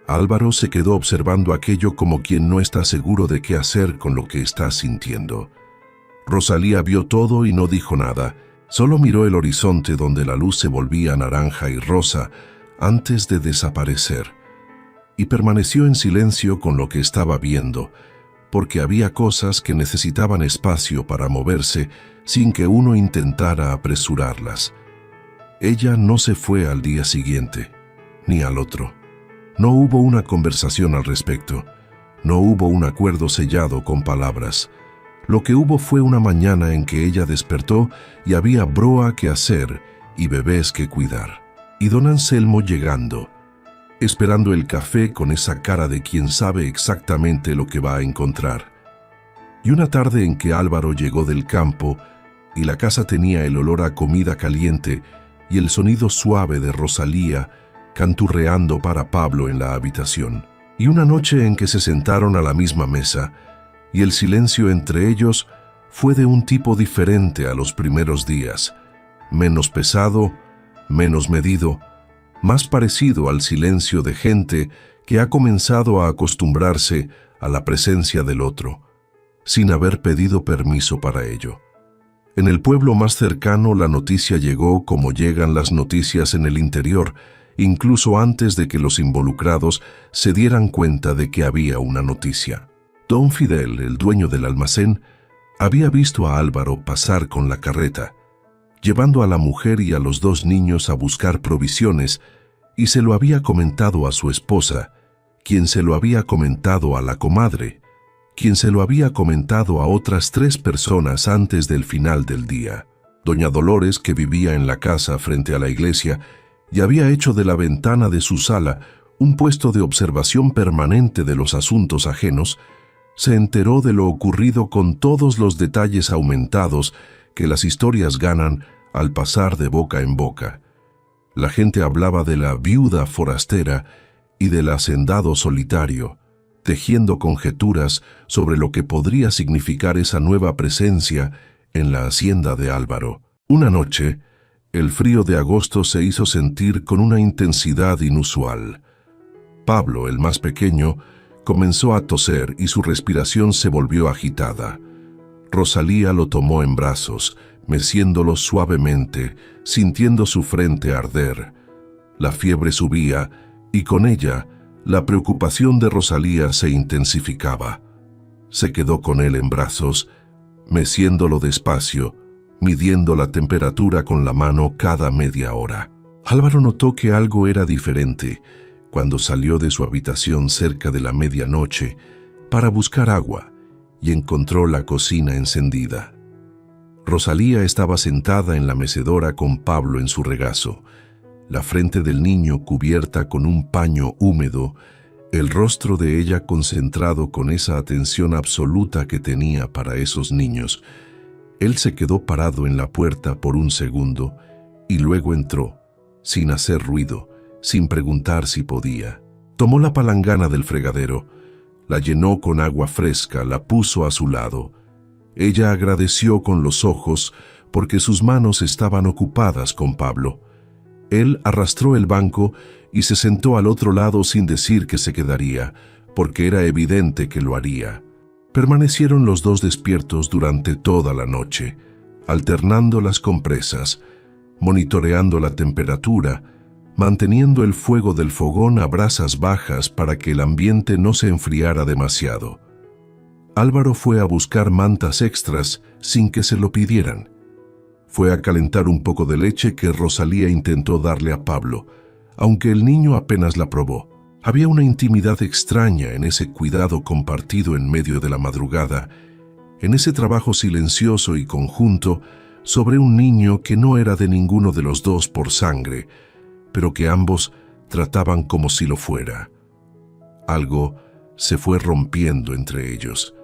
Álvaro se quedó observando aquello como quien no está seguro de qué hacer con lo que está sintiendo. Rosalía vio todo y no dijo nada, solo miró el horizonte donde la luz se volvía naranja y rosa antes de desaparecer, y permaneció en silencio con lo que estaba viendo, porque había cosas que necesitaban espacio para moverse sin que uno intentara apresurarlas. Ella no se fue al día siguiente, ni al otro. No hubo una conversación al respecto. No hubo un acuerdo sellado con palabras. Lo que hubo fue una mañana en que ella despertó y había broa que hacer y bebés que cuidar. Y don Anselmo llegando, esperando el café con esa cara de quien sabe exactamente lo que va a encontrar. Y una tarde en que Álvaro llegó del campo y la casa tenía el olor a comida caliente y el sonido suave de Rosalía canturreando para Pablo en la habitación. Y una noche en que se sentaron a la misma mesa y el silencio entre ellos fue de un tipo diferente a los primeros días, menos pesado, menos medido, más parecido al silencio de gente que ha comenzado a acostumbrarse a la presencia del otro, sin haber pedido permiso para ello. En el pueblo más cercano la noticia llegó como llegan las noticias en el interior, incluso antes de que los involucrados se dieran cuenta de que había una noticia. Don Fidel, el dueño del almacén, había visto a Álvaro pasar con la carreta, llevando a la mujer y a los 2 niños a buscar provisiones, y se lo había comentado a su esposa, quien se lo había comentado a la comadre, quien se lo había comentado a otras 3 personas antes del final del día. Doña Dolores, que vivía en la casa frente a la iglesia, y había hecho de la ventana de su sala un puesto de observación permanente de los asuntos ajenos, se enteró de lo ocurrido con todos los detalles aumentados que las historias ganan al pasar de boca en boca. La gente hablaba de la viuda forastera y del hacendado solitario, tejiendo conjeturas sobre lo que podría significar esa nueva presencia en la hacienda de Álvaro. Una noche, el frío de agosto se hizo sentir con una intensidad inusual. Pablo, el más pequeño, comenzó a toser y su respiración se volvió agitada. Rosalía lo tomó en brazos, meciéndolo suavemente, sintiendo su frente arder. La fiebre subía y con ella la preocupación de Rosalía se intensificaba. Se quedó con él en brazos, meciéndolo despacio, midiendo la temperatura con la mano cada media hora. Álvaro notó que algo era diferente cuando salió de su habitación cerca de la medianoche para buscar agua y encontró la cocina encendida. Rosalía estaba sentada en la mecedora con Pablo en su regazo, la frente del niño cubierta con un paño húmedo, el rostro de ella concentrado con esa atención absoluta que tenía para esos niños. Él se quedó parado en la puerta por un segundo y luego entró, sin hacer ruido, sin preguntar si podía. Tomó la palangana del fregadero, la llenó con agua fresca, la puso a su lado. Ella agradeció con los ojos porque sus manos estaban ocupadas con Pablo. Él arrastró el banco y se sentó al otro lado sin decir que se quedaría, porque era evidente que lo haría. Permanecieron los 2 despiertos durante toda la noche, alternando las compresas, monitoreando la temperatura, manteniendo el fuego del fogón a brasas bajas para que el ambiente no se enfriara demasiado. Álvaro fue a buscar mantas extras sin que se lo pidieran. Fue a calentar un poco de leche que Rosalía intentó darle a Pablo, aunque el niño apenas la probó. Había una intimidad extraña en ese cuidado compartido en medio de la madrugada, en ese trabajo silencioso y conjunto sobre un niño que no era de ninguno de los 2 por sangre, pero que ambos trataban como si lo fuera. Algo se fue rompiendo entre ellos.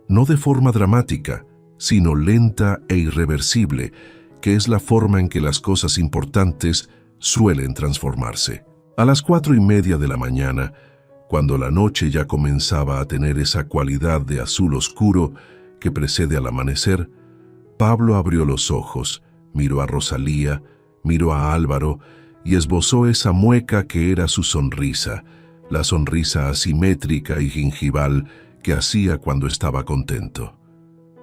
No de forma dramática, sino lenta e irreversible, que es la forma en que las cosas importantes suelen transformarse. A las 4:30 de la mañana, cuando la noche ya comenzaba a tener esa cualidad de azul oscuro que precede al amanecer, Pablo abrió los ojos, miró a Rosalía, miró a Álvaro y esbozó esa mueca que era su sonrisa, la sonrisa asimétrica y gingival que hacía cuando estaba contento.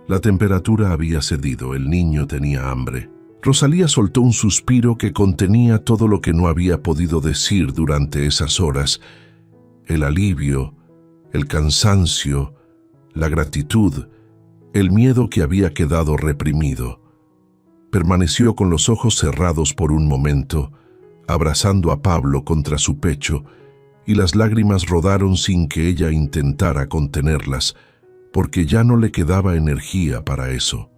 La temperatura había cedido, el niño tenía hambre. Rosalía soltó un suspiro que contenía todo lo que no había podido decir durante esas horas: el alivio, el cansancio, la gratitud, el miedo que había quedado reprimido. Permaneció con los ojos cerrados por un momento, abrazando a Pablo contra su pecho, y las lágrimas rodaron sin que ella intentara contenerlas, porque ya no le quedaba energía para eso.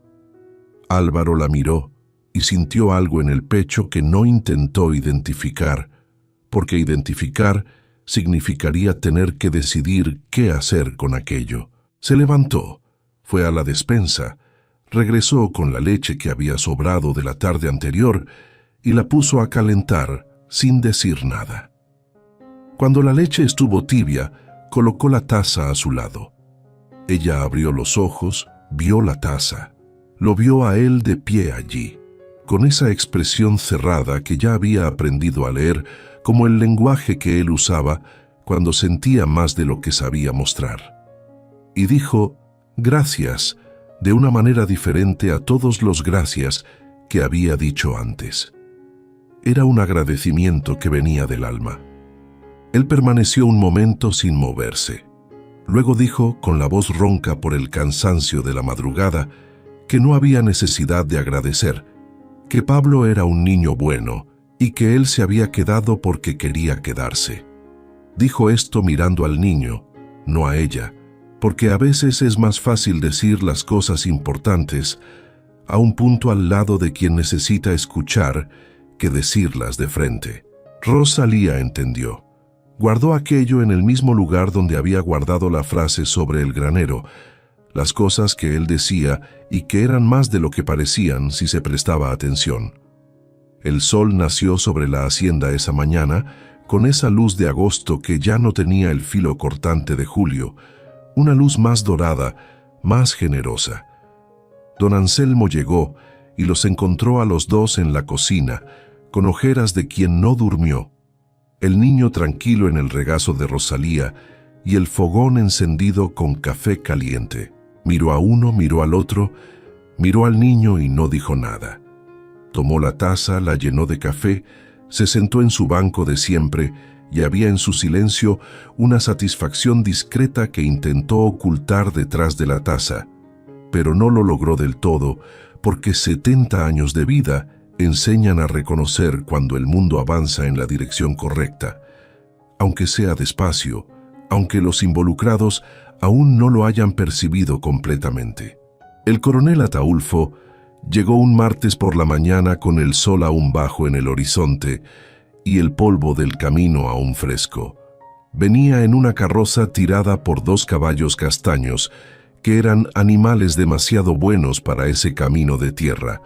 Álvaro la miró y sintió algo en el pecho que no intentó identificar, porque identificar significaría tener que decidir qué hacer con aquello. Se levantó, fue a la despensa, regresó con la leche que había sobrado de la tarde anterior y la puso a calentar sin decir nada. Cuando la leche estuvo tibia, colocó la taza a su lado. Ella abrió los ojos, vio la taza. Lo vio a él de pie allí, con esa expresión cerrada que ya había aprendido a leer como el lenguaje que él usaba cuando sentía más de lo que sabía mostrar. Y dijo, gracias, de una manera diferente a todos los gracias que había dicho antes. Era un agradecimiento que venía del alma. Él permaneció un momento sin moverse. Luego dijo, con la voz ronca por el cansancio de la madrugada, que no había necesidad de agradecer, que Pablo era un niño bueno y que él se había quedado porque quería quedarse. Dijo esto mirando al niño, no a ella, porque a veces es más fácil decir las cosas importantes a un punto al lado de quien necesita escuchar que decirlas de frente. Rosalía entendió. Guardó aquello en el mismo lugar donde había guardado la frase sobre el granero, las cosas que él decía y que eran más de lo que parecían si se prestaba atención. El sol nació sobre la hacienda esa mañana con esa luz de agosto que ya no tenía el filo cortante de julio, una luz más dorada, más generosa. Don Anselmo llegó y los encontró a los dos en la cocina, con ojeras de quien no durmió, el niño tranquilo en el regazo de Rosalía y el fogón encendido con café caliente. Miró a uno, miró al otro, miró al niño y no dijo nada. Tomó la taza, la llenó de café, se sentó en su banco de siempre y había en su silencio una satisfacción discreta que intentó ocultar detrás de la taza, pero no lo logró del todo porque 70 años de vida enseñan a reconocer cuando el mundo avanza en la dirección correcta, aunque sea despacio, aunque los involucrados aún no lo hayan percibido completamente. El coronel Ataulfo llegó un martes por la mañana con el sol aún bajo en el horizonte y el polvo del camino aún fresco. Venía en una carroza tirada por 2 caballos castaños, que eran animales demasiado buenos para ese camino de tierra,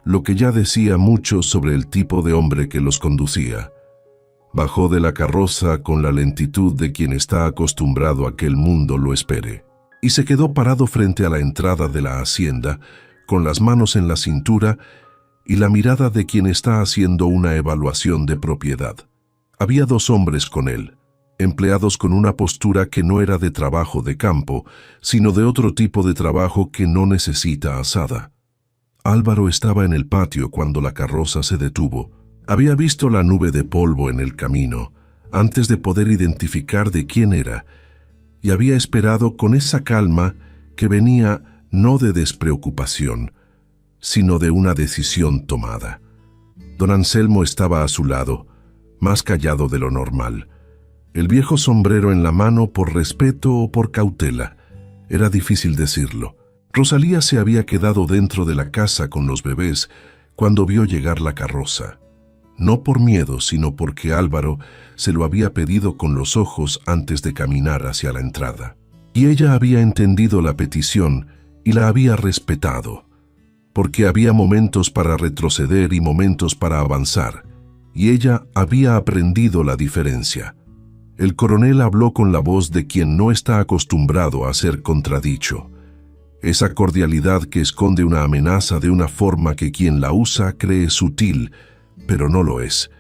lo que ya decía mucho sobre el tipo de hombre que los conducía. Bajó de la carroza con la lentitud de quien está acostumbrado a que el mundo lo espere, y se quedó parado frente a la entrada de la hacienda, con las manos en la cintura y la mirada de quien está haciendo una evaluación de propiedad. Había 2 hombres con él, empleados con una postura que no era de trabajo de campo, sino de otro tipo de trabajo que no necesita azada. Álvaro estaba en el patio cuando la carroza se detuvo. Había visto la nube de polvo en el camino, antes de poder identificar de quién era, y había esperado con esa calma que venía no de despreocupación, sino de una decisión tomada. Don Anselmo estaba a su lado, más callado de lo normal. El viejo sombrero en la mano por respeto o por cautela. Era difícil decirlo. Rosalía se había quedado dentro de la casa con los bebés cuando vio llegar la carroza. No por miedo, sino porque Álvaro se lo había pedido con los ojos antes de caminar hacia la entrada. Y ella había entendido la petición y la había respetado, porque había momentos para retroceder y momentos para avanzar, y ella había aprendido la diferencia. El coronel habló con la voz de quien no está acostumbrado a ser contradicho. Esa cordialidad que esconde una amenaza de una forma que quien la usa cree sutil, pero no lo es.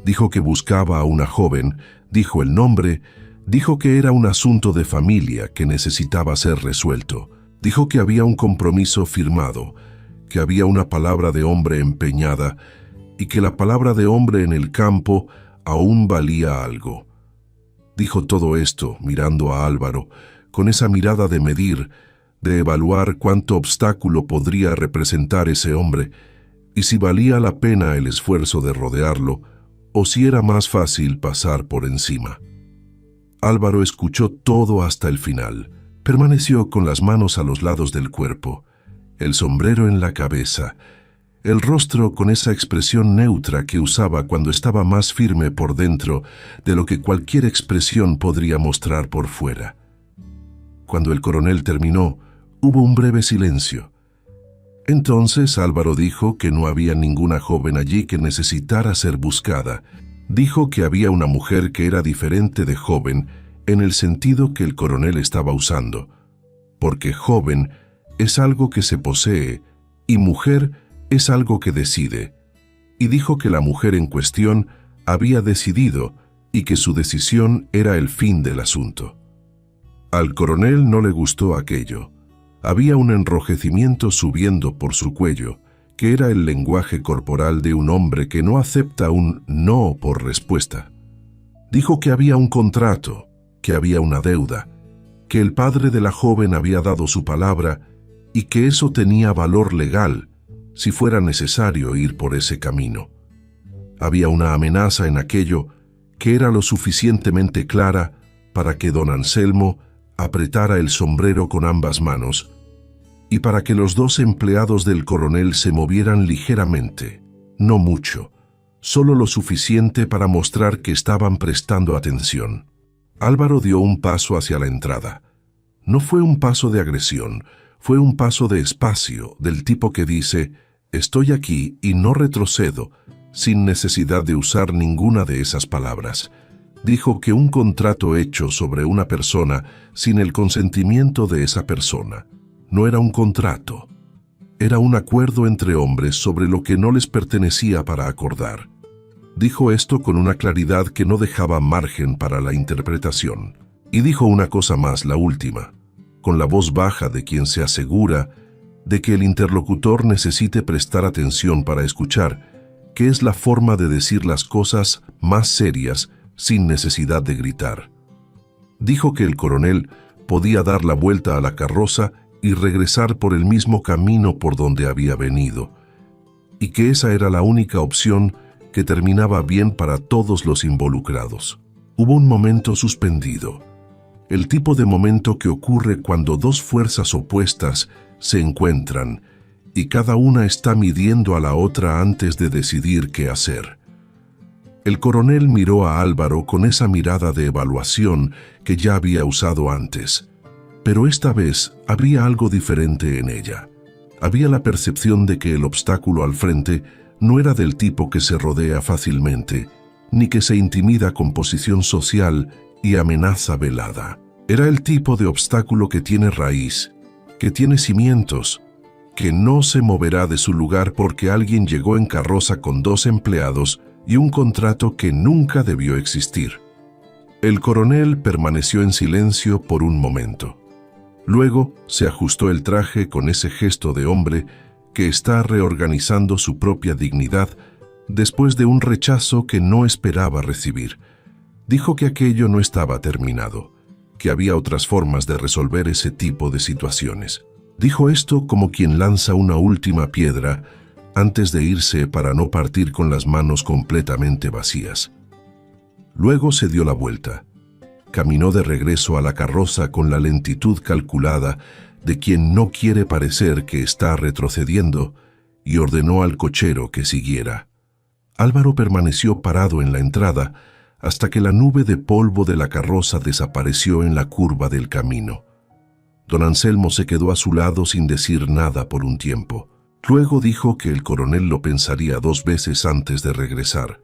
Dijo que buscaba a una joven, dijo el nombre, dijo que era un asunto de familia que necesitaba ser resuelto. Dijo que había un compromiso firmado, que había una palabra de hombre empeñada y que la palabra de hombre en el campo aún valía algo. Dijo todo esto mirando a Álvaro, con esa mirada de medir, de evaluar cuánto obstáculo podría representar ese hombre y si valía la pena el esfuerzo de rodearlo o si era más fácil pasar por encima. Álvaro escuchó todo hasta el final. Permaneció con las manos a los lados del cuerpo, el sombrero en la cabeza, el rostro con esa expresión neutra que usaba cuando estaba más firme por dentro de lo que cualquier expresión podría mostrar por fuera. Cuando el coronel terminó, hubo un breve silencio. Entonces Álvaro dijo que no había ninguna joven allí que necesitara ser buscada. Dijo que había una mujer que era diferente de joven en el sentido que el coronel estaba usando, porque joven es algo que se posee y mujer es algo que decide, y dijo que la mujer en cuestión había decidido y que su decisión era el fin del asunto. Al coronel no le gustó aquello. Había un enrojecimiento subiendo por su cuello, que era el lenguaje corporal de un hombre que no acepta un no por respuesta. Dijo que había un contrato, que había una deuda, que el padre de la joven había dado su palabra y que eso tenía valor legal si fuera necesario ir por ese camino. Había una amenaza en aquello que era lo suficientemente clara para que don Anselmo apretara el sombrero con ambas manos y para que los dos empleados del coronel se movieran ligeramente, no mucho, solo lo suficiente para mostrar que estaban prestando atención. Álvaro dio un paso hacia la entrada. No fue un paso de agresión, fue un paso de espacio, del tipo que dice, estoy aquí y no retrocedo, sin necesidad de usar ninguna de esas palabras. Dijo que un contrato hecho sobre una persona sin el consentimiento de esa persona no era un contrato, era un acuerdo entre hombres sobre lo que no les pertenecía para acordar. Dijo esto con una claridad que no dejaba margen para la interpretación. Y dijo una cosa más, la última, con la voz baja de quien se asegura de que el interlocutor necesite prestar atención para escuchar, que es la forma de decir las cosas más serias sin necesidad de gritar. Dijo que el coronel podía dar la vuelta a la carroza y regresar por el mismo camino por donde había venido, y que esa era la única opción que terminaba bien para todos los involucrados. Hubo un momento suspendido, el tipo de momento que ocurre cuando dos fuerzas opuestas se encuentran y cada una está midiendo a la otra antes de decidir qué hacer. El coronel miró a Álvaro con esa mirada de evaluación que ya había usado antes, pero esta vez había algo diferente en ella. Había la percepción de que el obstáculo al frente no era del tipo que se rodea fácilmente, ni que se intimida con posición social y amenaza velada. Era el tipo de obstáculo que tiene raíz, que tiene cimientos, que no se moverá de su lugar porque alguien llegó en carroza con 2 empleados y un contrato que nunca debió existir. El coronel permaneció en silencio por un momento. Luego se ajustó el traje con ese gesto de hombre que está reorganizando su propia dignidad después de un rechazo que no esperaba recibir. Dijo que aquello no estaba terminado, que había otras formas de resolver ese tipo de situaciones. Dijo esto como quien lanza una última piedra antes de irse para no partir con las manos completamente vacías. Luego se dio la vuelta. Caminó de regreso a la carroza con la lentitud calculada de quien no quiere parecer que está retrocediendo y ordenó al cochero que siguiera. Álvaro permaneció parado en la entrada hasta que la nube de polvo de la carroza desapareció en la curva del camino. Don Anselmo se quedó a su lado sin decir nada por un tiempo. Luego dijo que el coronel lo pensaría 2 veces antes de regresar,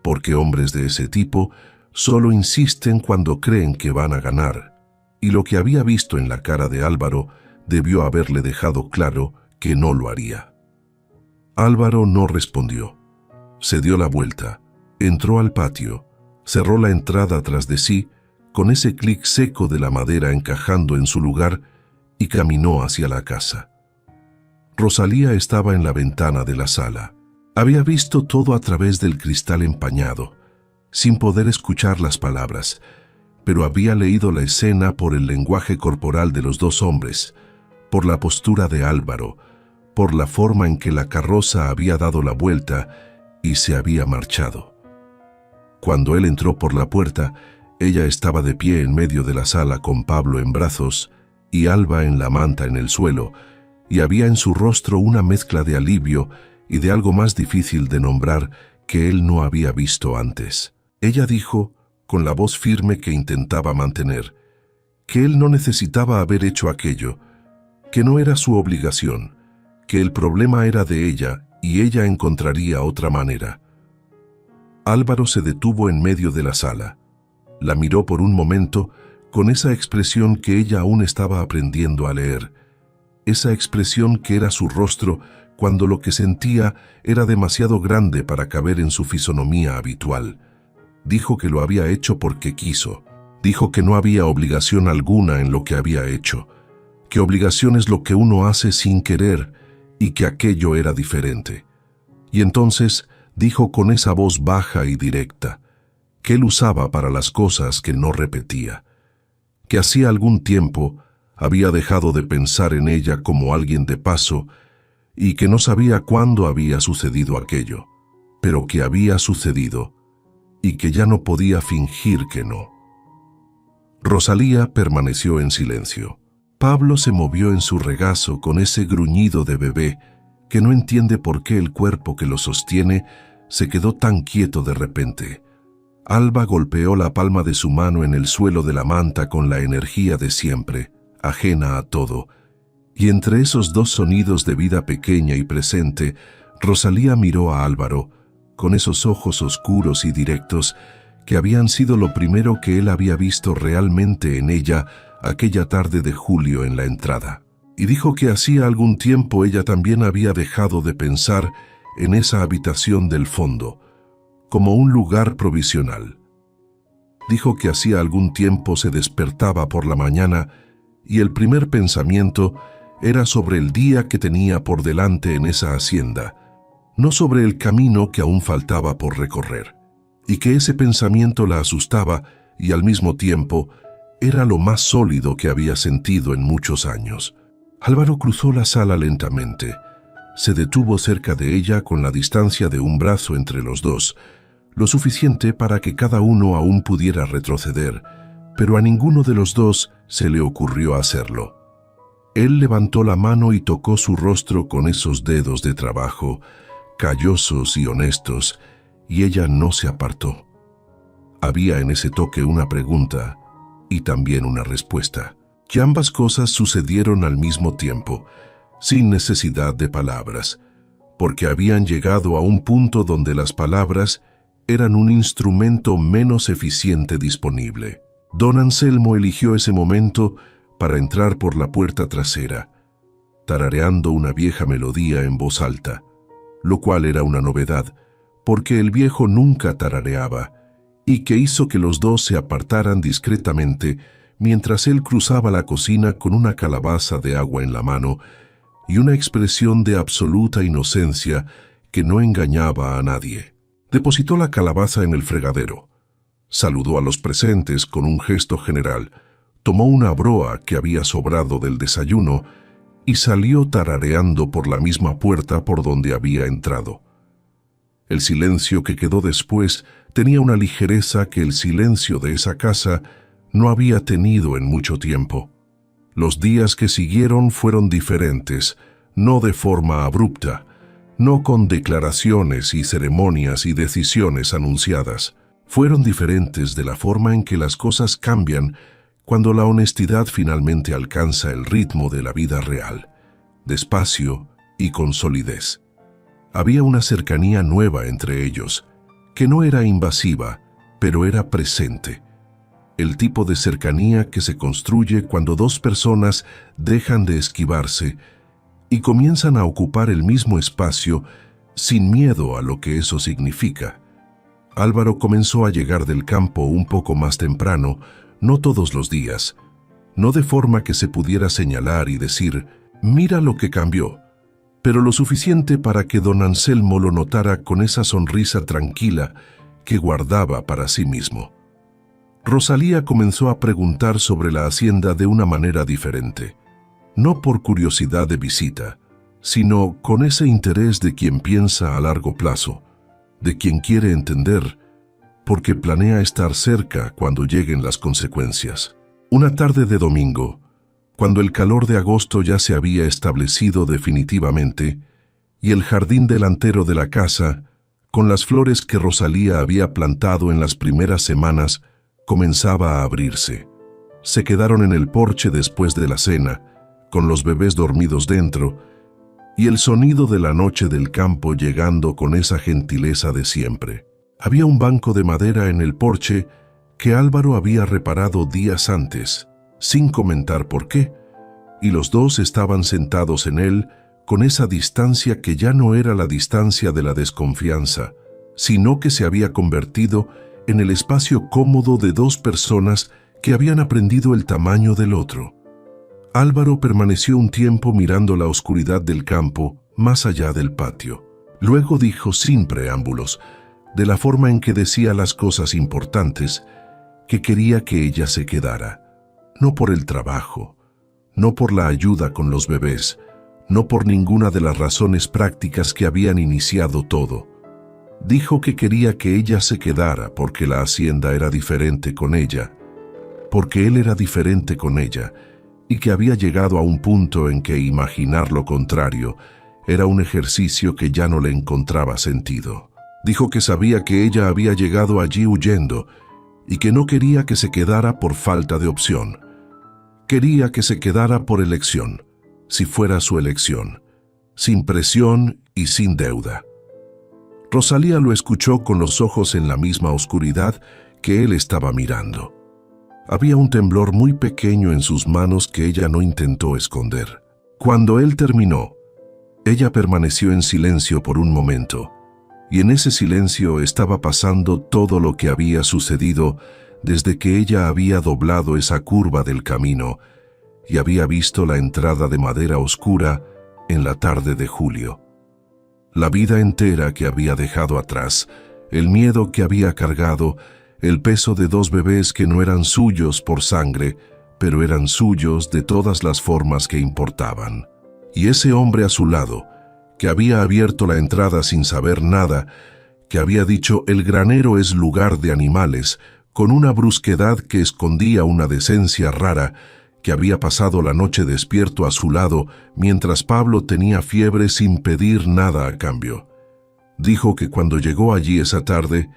porque hombres de ese tipo solo insisten cuando creen que van a ganar, y lo que había visto en la cara de Álvaro debió haberle dejado claro que no lo haría. Álvaro no respondió. Se dio la vuelta, entró al patio, cerró la entrada tras de sí, con ese clic seco de la madera encajando en su lugar, y caminó hacia la casa. Rosalía estaba en la ventana de la sala. Había visto todo a través del cristal empañado, sin poder escuchar las palabras, pero había leído la escena por el lenguaje corporal de los 2 hombres, por la postura de Álvaro, por la forma en que la carroza había dado la vuelta y se había marchado. Cuando él entró por la puerta, Ella estaba de pie en medio de la sala con Pablo en brazos y Alba en la manta en el suelo, y había en su rostro una mezcla de alivio y de algo más difícil de nombrar que él no había visto antes. Ella dijo, con la voz firme que intentaba mantener, que él no necesitaba haber hecho aquello, que no era su obligación, que el problema era de ella y ella encontraría otra manera. Álvaro se detuvo en medio de la sala. La miró por un momento con esa expresión que ella aún estaba aprendiendo a leer, esa expresión que era su rostro cuando lo que sentía era demasiado grande para caber en su fisonomía habitual. Dijo que lo había hecho porque quiso. Dijo que no había obligación alguna en lo que había hecho, que obligación es lo que uno hace sin querer y que aquello era diferente. Y entonces dijo con esa voz baja y directa, que él usaba para las cosas que no repetía, que hacía algún tiempo había dejado de pensar en ella como alguien de paso y que no sabía cuándo había sucedido aquello, pero que había sucedido y que ya no podía fingir que no. Rosalía permaneció en silencio. Pablo se movió en su regazo con ese gruñido de bebé que no entiende por qué el cuerpo que lo sostiene se quedó tan quieto de repente. Alba golpeó la palma de su mano en el suelo de la manta con la energía de siempre, ajena a todo, y entre esos dos sonidos de vida pequeña y presente, Rosalía miró a Álvaro con esos ojos oscuros y directos que habían sido lo primero que él había visto realmente en ella aquella tarde de julio en la entrada. Y dijo que hacía algún tiempo ella también había dejado de pensar en esa habitación del fondo, como un lugar provisional. Dijo que hacía algún tiempo se despertaba por la mañana y el primer pensamiento era sobre el día que tenía por delante en esa hacienda, no sobre el camino que aún faltaba por recorrer, y que ese pensamiento la asustaba y al mismo tiempo era lo más sólido que había sentido en muchos años. Álvaro cruzó la sala lentamente. Se detuvo cerca de ella con la distancia de un brazo entre los dos, lo suficiente para que cada uno aún pudiera retroceder, pero a ninguno de los dos se le ocurrió hacerlo. Él levantó la mano y tocó su rostro con esos dedos de trabajo, callosos y honestos, y ella no se apartó. Había en ese toque una pregunta y también una respuesta, y ambas cosas sucedieron al mismo tiempo, sin necesidad de palabras, porque habían llegado a un punto donde las palabras eran un instrumento menos eficiente disponible. Don Anselmo eligió ese momento para entrar por la puerta trasera, tarareando una vieja melodía en voz alta, lo cual era una novedad, porque el viejo nunca tarareaba, y que hizo que los dos se apartaran discretamente mientras él cruzaba la cocina con una calabaza de agua en la mano y una expresión de absoluta inocencia que no engañaba a nadie. Depositó la calabaza en el fregadero, saludó a los presentes con un gesto general, tomó una broa que había sobrado del desayuno y salió tarareando por la misma puerta por donde había entrado. El silencio que quedó después tenía una ligereza que el silencio de esa casa no había tenido en mucho tiempo. Los días que siguieron fueron diferentes, no de forma abrupta, no con declaraciones y ceremonias y decisiones anunciadas. Fueron diferentes de la forma en que las cosas cambian cuando la honestidad finalmente alcanza el ritmo de la vida real, despacio y con solidez. Había una cercanía nueva entre ellos, que no era invasiva, pero era presente. El tipo de cercanía que se construye cuando dos personas dejan de esquivarse y comienzan a ocupar el mismo espacio sin miedo a lo que eso significa. Álvaro comenzó a llegar del campo un poco más temprano, no todos los días, no de forma que se pudiera señalar y decir, mira lo que cambió, pero lo suficiente para que don Anselmo lo notara con esa sonrisa tranquila que guardaba para sí mismo. Rosalía comenzó a preguntar sobre la hacienda de una manera diferente, no por curiosidad de visita, sino con ese interés de quien piensa a largo plazo, de quien quiere entender, porque planea estar cerca cuando lleguen las consecuencias. Una tarde de domingo, cuando el calor de agosto ya se había establecido definitivamente, y el jardín delantero de la casa, con las flores que Rosalía había plantado en las primeras semanas, comenzaba a abrirse. Se quedaron en el porche después de la cena, con los bebés dormidos dentro, y el sonido de la noche del campo llegando con esa gentileza de siempre. Había un banco de madera en el porche que Álvaro había reparado días antes, sin comentar por qué, y los dos estaban sentados en él con esa distancia que ya no era la distancia de la desconfianza, sino que se había convertido en el espacio cómodo de dos personas que habían aprendido el tamaño del otro. Álvaro permaneció un tiempo mirando la oscuridad del campo más allá del patio. Luego dijo sin preámbulos, de la forma en que decía las cosas importantes, que quería que ella se quedara, no por el trabajo, no por la ayuda con los bebés, no por ninguna de las razones prácticas que habían iniciado todo. Dijo que quería que ella se quedara porque la hacienda era diferente con ella, porque él era diferente con ella, y que había llegado a un punto en que imaginar lo contrario era un ejercicio que ya no le encontraba sentido. Dijo que sabía que ella había llegado allí huyendo y que no quería que se quedara por falta de opción. Quería que se quedara por elección, si fuera su elección, sin presión y sin deuda. Rosalía lo escuchó con los ojos en la misma oscuridad que él estaba mirando. Había un temblor muy pequeño en sus manos que ella no intentó esconder. Cuando él terminó, ella permaneció en silencio por un momento, y en ese silencio estaba pasando todo lo que había sucedido desde que ella había doblado esa curva del camino y había visto la entrada de madera oscura en la tarde de julio. La vida entera que había dejado atrás, el miedo que había cargado, el peso de dos bebés que no eran suyos por sangre, pero eran suyos de todas las formas que importaban. Y ese hombre a su lado, que había abierto la entrada sin saber nada, que había dicho el granero es lugar de animales, con una brusquedad que escondía una decencia rara, que había pasado la noche despierto a su lado mientras Pablo tenía fiebre sin pedir nada a cambio. Dijo que cuando llegó allí esa tarde,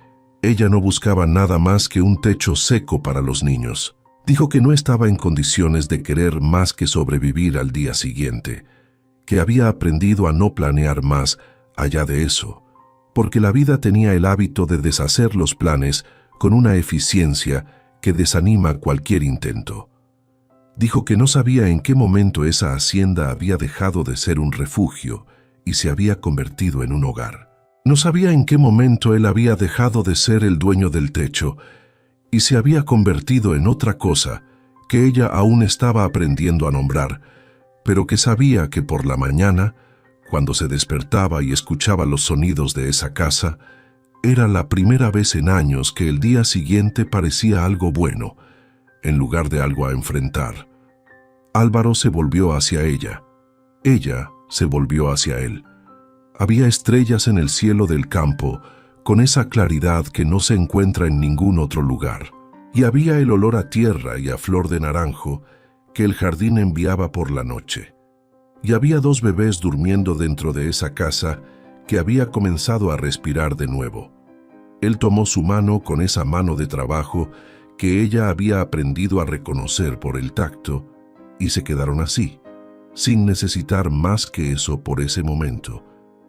ella no buscaba nada más que un techo seco para los niños. Dijo que no estaba en condiciones de querer más que sobrevivir al día siguiente, que había aprendido a no planear más allá de eso, porque la vida tenía el hábito de deshacer los planes con una eficiencia que desanima cualquier intento. Dijo que no sabía en qué momento esa hacienda había dejado de ser un refugio y se había convertido en un hogar. No sabía en qué momento él había dejado de ser el dueño del techo y se había convertido en otra cosa que ella aún estaba aprendiendo a nombrar, pero que sabía que por la mañana, cuando se despertaba y escuchaba los sonidos de esa casa, era la primera vez en años que el día siguiente parecía algo bueno, en lugar de algo a enfrentar. Álvaro se volvió hacia ella. Ella se volvió hacia él. Había estrellas en el cielo del campo, con esa claridad que no se encuentra en ningún otro lugar. Y había el olor a tierra y a flor de naranjo que el jardín enviaba por la noche. Y había dos bebés durmiendo dentro de esa casa que había comenzado a respirar de nuevo. Él tomó su mano con esa mano de trabajo que ella había aprendido a reconocer por el tacto, y se quedaron así, sin necesitar más que eso por ese momento,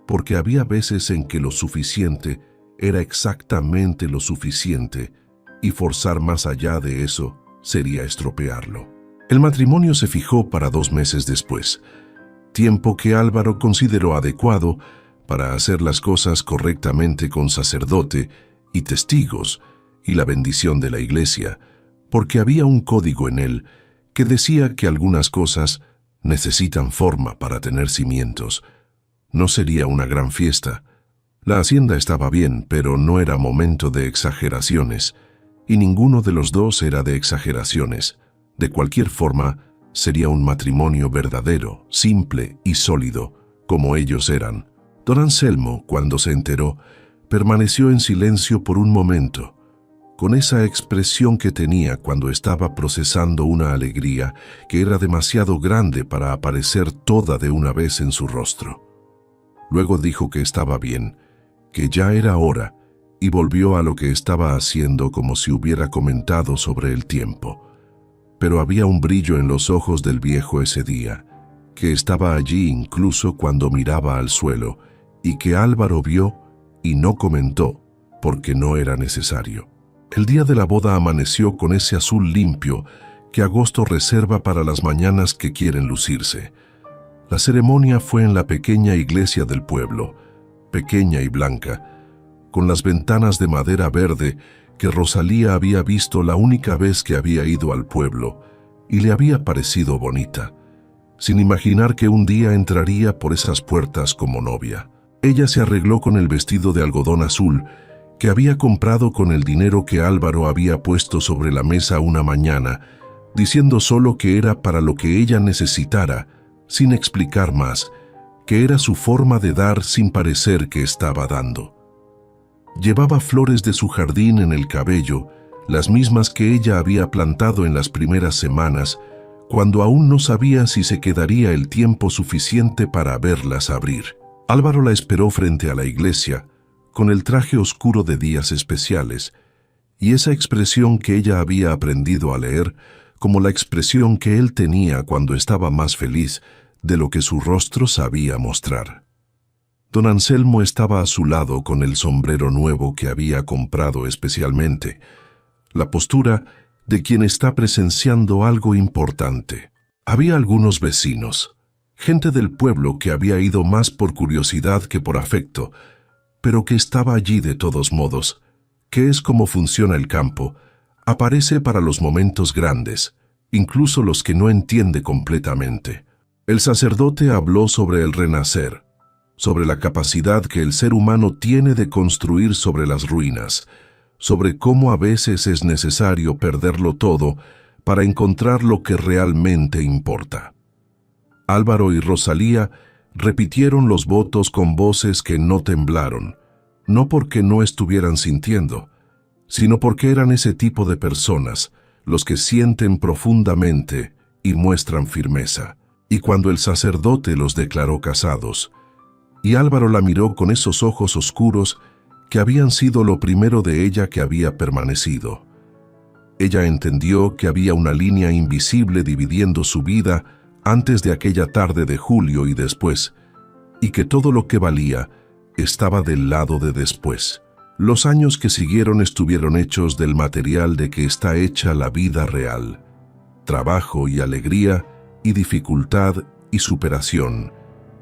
porque había veces en que lo suficiente era exactamente lo suficiente, y forzar más allá de eso sería estropearlo. El matrimonio se fijó para 2 meses después, tiempo que Álvaro consideró adecuado para hacer las cosas correctamente con sacerdote y testigos y la bendición de la iglesia, porque había un código en él que decía que algunas cosas necesitan forma para tener cimientos. No sería una gran fiesta. La hacienda estaba bien, pero no era momento de exageraciones, y ninguno de los dos era de exageraciones. De cualquier forma, sería un matrimonio verdadero, simple y sólido, como ellos eran. Don Anselmo, cuando se enteró, permaneció en silencio por un momento, con esa expresión que tenía cuando estaba procesando una alegría que era demasiado grande para aparecer toda de una vez en su rostro. Luego dijo que estaba bien, que ya era hora, y volvió a lo que estaba haciendo como si hubiera comentado sobre el tiempo. Pero había un brillo en los ojos del viejo ese día, que estaba allí incluso cuando miraba al suelo, y que Álvaro vio y no comentó, porque no era necesario. El día de la boda amaneció con ese azul limpio que agosto reserva para las mañanas que quieren lucirse. La ceremonia fue en la pequeña iglesia del pueblo, pequeña y blanca, con las ventanas de madera verde que Rosalía había visto la única vez que había ido al pueblo, y le había parecido bonita, sin imaginar que un día entraría por esas puertas como novia. Ella se arregló con el vestido de algodón azul que había comprado con el dinero que Álvaro había puesto sobre la mesa una mañana, diciendo solo que era para lo que ella necesitara, sin explicar más, que era su forma de dar sin parecer que estaba dando. Llevaba flores de su jardín en el cabello, las mismas que ella había plantado en las primeras semanas, cuando aún no sabía si se quedaría el tiempo suficiente para verlas abrir. Álvaro la esperó frente a la iglesia, con el traje oscuro de días especiales, y esa expresión que ella había aprendido a leer como la expresión que él tenía cuando estaba más feliz de lo que su rostro sabía mostrar. Don Anselmo estaba a su lado con el sombrero nuevo que había comprado especialmente, la postura de quien está presenciando algo importante. Había algunos vecinos, gente del pueblo que había ido más por curiosidad que por afecto, pero que estaba allí de todos modos, que es como funciona el campo, aparece para los momentos grandes, incluso los que no entiende completamente. El sacerdote habló sobre el renacer, sobre la capacidad que el ser humano tiene de construir sobre las ruinas, sobre cómo a veces es necesario perderlo todo para encontrar lo que realmente importa. Álvaro y Rosalía repitieron los votos con voces que no temblaron, no porque no estuvieran sintiendo, sino porque eran ese tipo de personas, los que sienten profundamente y muestran firmeza. Y cuando el sacerdote los declaró casados, y Álvaro la miró con esos ojos oscuros que habían sido lo primero de ella que había permanecido. Ella entendió que había una línea invisible dividiendo su vida antes de aquella tarde de julio y después, y que todo lo que valía estaba del lado de después. Los años que siguieron estuvieron hechos del material de que está hecha la vida real: trabajo y alegría y dificultad y superación,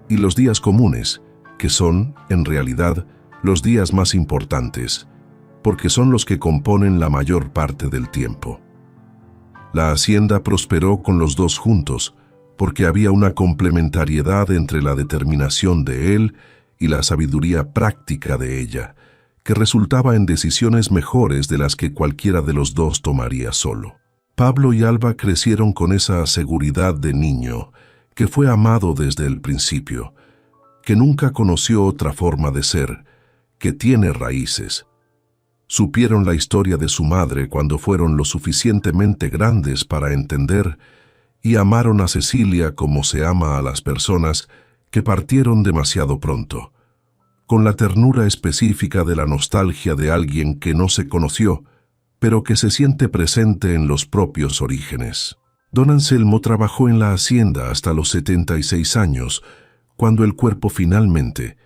y los días comunes, que son, en realidad, los días más importantes, porque son los que componen la mayor parte del tiempo. La hacienda prosperó con los dos juntos, porque había una complementariedad entre la determinación de él y la sabiduría práctica de ella, que resultaba en decisiones mejores de las que cualquiera de los dos tomaría solo. Pablo y Alba crecieron con esa seguridad de niño, que fue amado desde el principio, que nunca conoció otra forma de ser, que tiene raíces. Supieron la historia de su madre cuando fueron lo suficientemente grandes para entender, y amaron a Cecilia como se ama a las personas que partieron demasiado pronto, con la ternura específica de la nostalgia de alguien que no se conoció, pero que se siente presente en los propios orígenes. Don Anselmo trabajó en la hacienda hasta los 76 años, cuando el cuerpo finalmente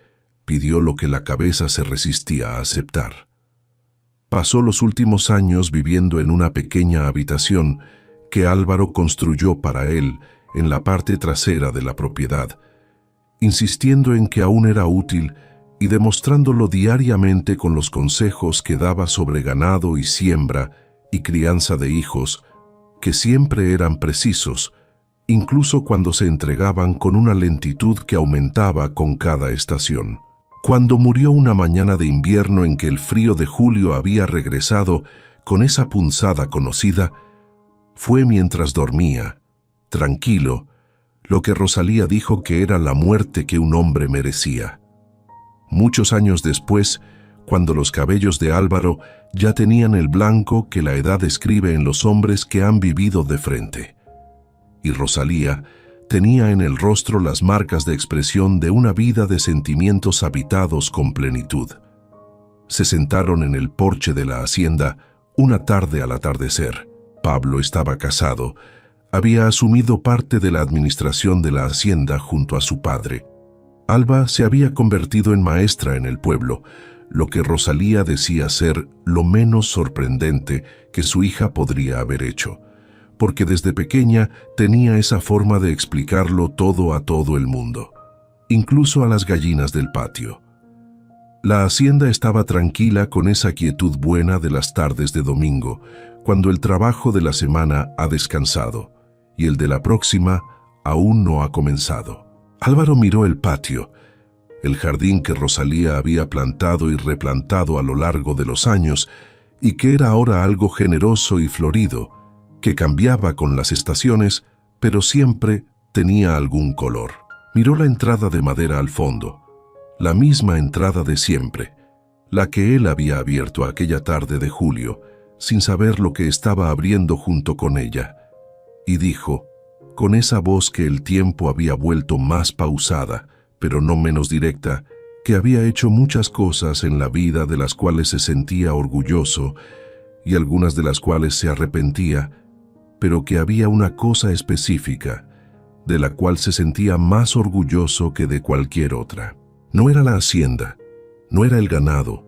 pidió lo que la cabeza se resistía a aceptar. Pasó los últimos años viviendo en una pequeña habitación que Álvaro construyó para él en la parte trasera de la propiedad, insistiendo en que aún era útil y demostrándolo diariamente con los consejos que daba sobre ganado y siembra y crianza de hijos, que siempre eran precisos, incluso cuando se entregaban con una lentitud que aumentaba con cada estación. Cuando murió una mañana de invierno en que el frío de julio había regresado con esa punzada conocida, fue mientras dormía, tranquilo, lo que Rosalía dijo que era la muerte que un hombre merecía. Muchos años después, cuando los cabellos de Álvaro ya tenían el blanco que la edad escribe en los hombres que han vivido de frente. Y Rosalía tenía en el rostro las marcas de expresión de una vida de sentimientos habitados con plenitud. Se sentaron en el porche de la hacienda una tarde al atardecer. Pablo estaba casado, había asumido parte de la administración de la hacienda junto a su padre. Alba se había convertido en maestra en el pueblo, lo que Rosalía decía ser lo menos sorprendente que su hija podría haber hecho, porque desde pequeña tenía esa forma de explicarlo todo a todo el mundo, incluso a las gallinas del patio. La hacienda estaba tranquila con esa quietud buena de las tardes de domingo, cuando el trabajo de la semana ha descansado y el de la próxima aún no ha comenzado. Álvaro miró el patio, el jardín que Rosalía había plantado y replantado a lo largo de los años y que era ahora algo generoso y florido, que cambiaba con las estaciones, pero siempre tenía algún color. Miró la entrada de madera al fondo, la misma entrada de siempre, la que él había abierto aquella tarde de julio, sin saber lo que estaba abriendo junto con ella, y dijo, con esa voz que el tiempo había vuelto más pausada, pero no menos directa, que había hecho muchas cosas en la vida de las cuales se sentía orgulloso y algunas de las cuales se arrepentía, pero que había una cosa específica, de la cual se sentía más orgulloso que de cualquier otra. No era la hacienda, no era el ganado,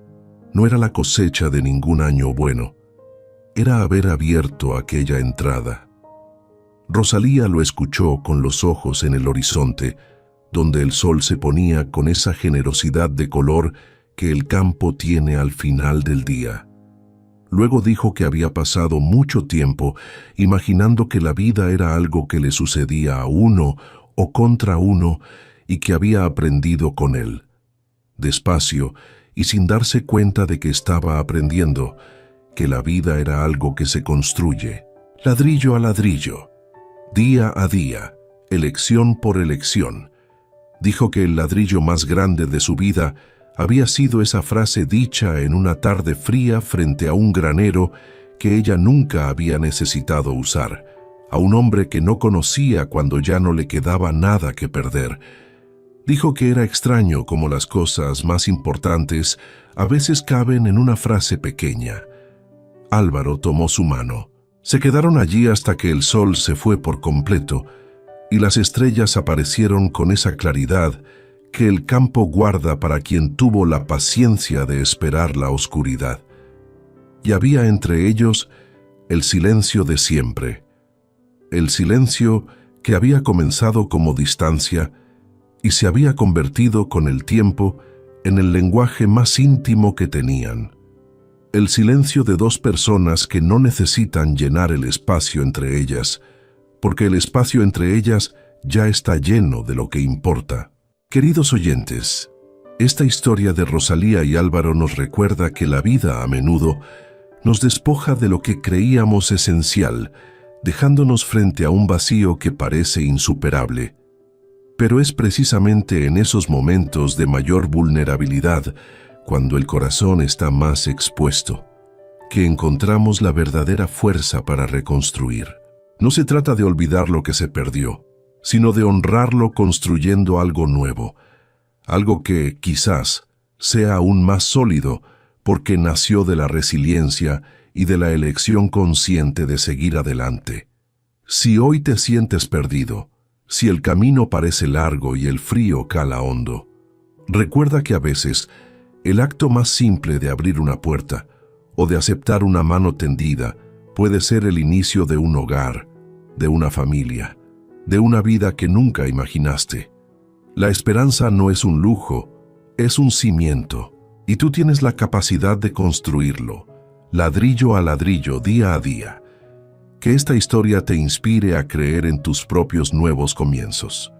no era la cosecha de ningún año bueno, era haber abierto aquella entrada. Rosalía lo escuchó con los ojos en el horizonte, donde el sol se ponía con esa generosidad de color que el campo tiene al final del día. Luego dijo que había pasado mucho tiempo imaginando que la vida era algo que le sucedía a uno o contra uno y que había aprendido con él. Despacio y sin darse cuenta de que estaba aprendiendo, que la vida era algo que se construye, ladrillo a ladrillo, día a día, elección por elección. Dijo que el ladrillo más grande de su vida había sido esa frase dicha en una tarde fría frente a un granero que ella nunca había necesitado usar, a un hombre que no conocía cuando ya no le quedaba nada que perder. Dijo que era extraño cómo las cosas más importantes a veces caben en una frase pequeña. Álvaro tomó su mano. Se quedaron allí hasta que el sol se fue por completo y las estrellas aparecieron con esa claridad que el campo guarda para quien tuvo la paciencia de esperar la oscuridad. Y había entre ellos el silencio de siempre, el silencio que había comenzado como distancia y se había convertido con el tiempo en el lenguaje más íntimo que tenían. El silencio de dos personas que no necesitan llenar el espacio entre ellas, porque el espacio entre ellas ya está lleno de lo que importa. Queridos oyentes, esta historia de Rosalía y Álvaro nos recuerda que la vida a menudo nos despoja de lo que creíamos esencial, dejándonos frente a un vacío que parece insuperable. Pero es precisamente en esos momentos de mayor vulnerabilidad, cuando el corazón está más expuesto, que encontramos la verdadera fuerza para reconstruir. No se trata de olvidar lo que se perdió, sino de honrarlo construyendo algo nuevo, algo que, quizás, sea aún más sólido porque nació de la resiliencia y de la elección consciente de seguir adelante. Si hoy te sientes perdido, si el camino parece largo y el frío cala hondo, recuerda que a veces el acto más simple de abrir una puerta o de aceptar una mano tendida puede ser el inicio de un hogar, de una familia, de una vida que nunca imaginaste. La esperanza no es un lujo, es un cimiento, y tú tienes la capacidad de construirlo, ladrillo a ladrillo, día a día. Que esta historia te inspire a creer en tus propios nuevos comienzos.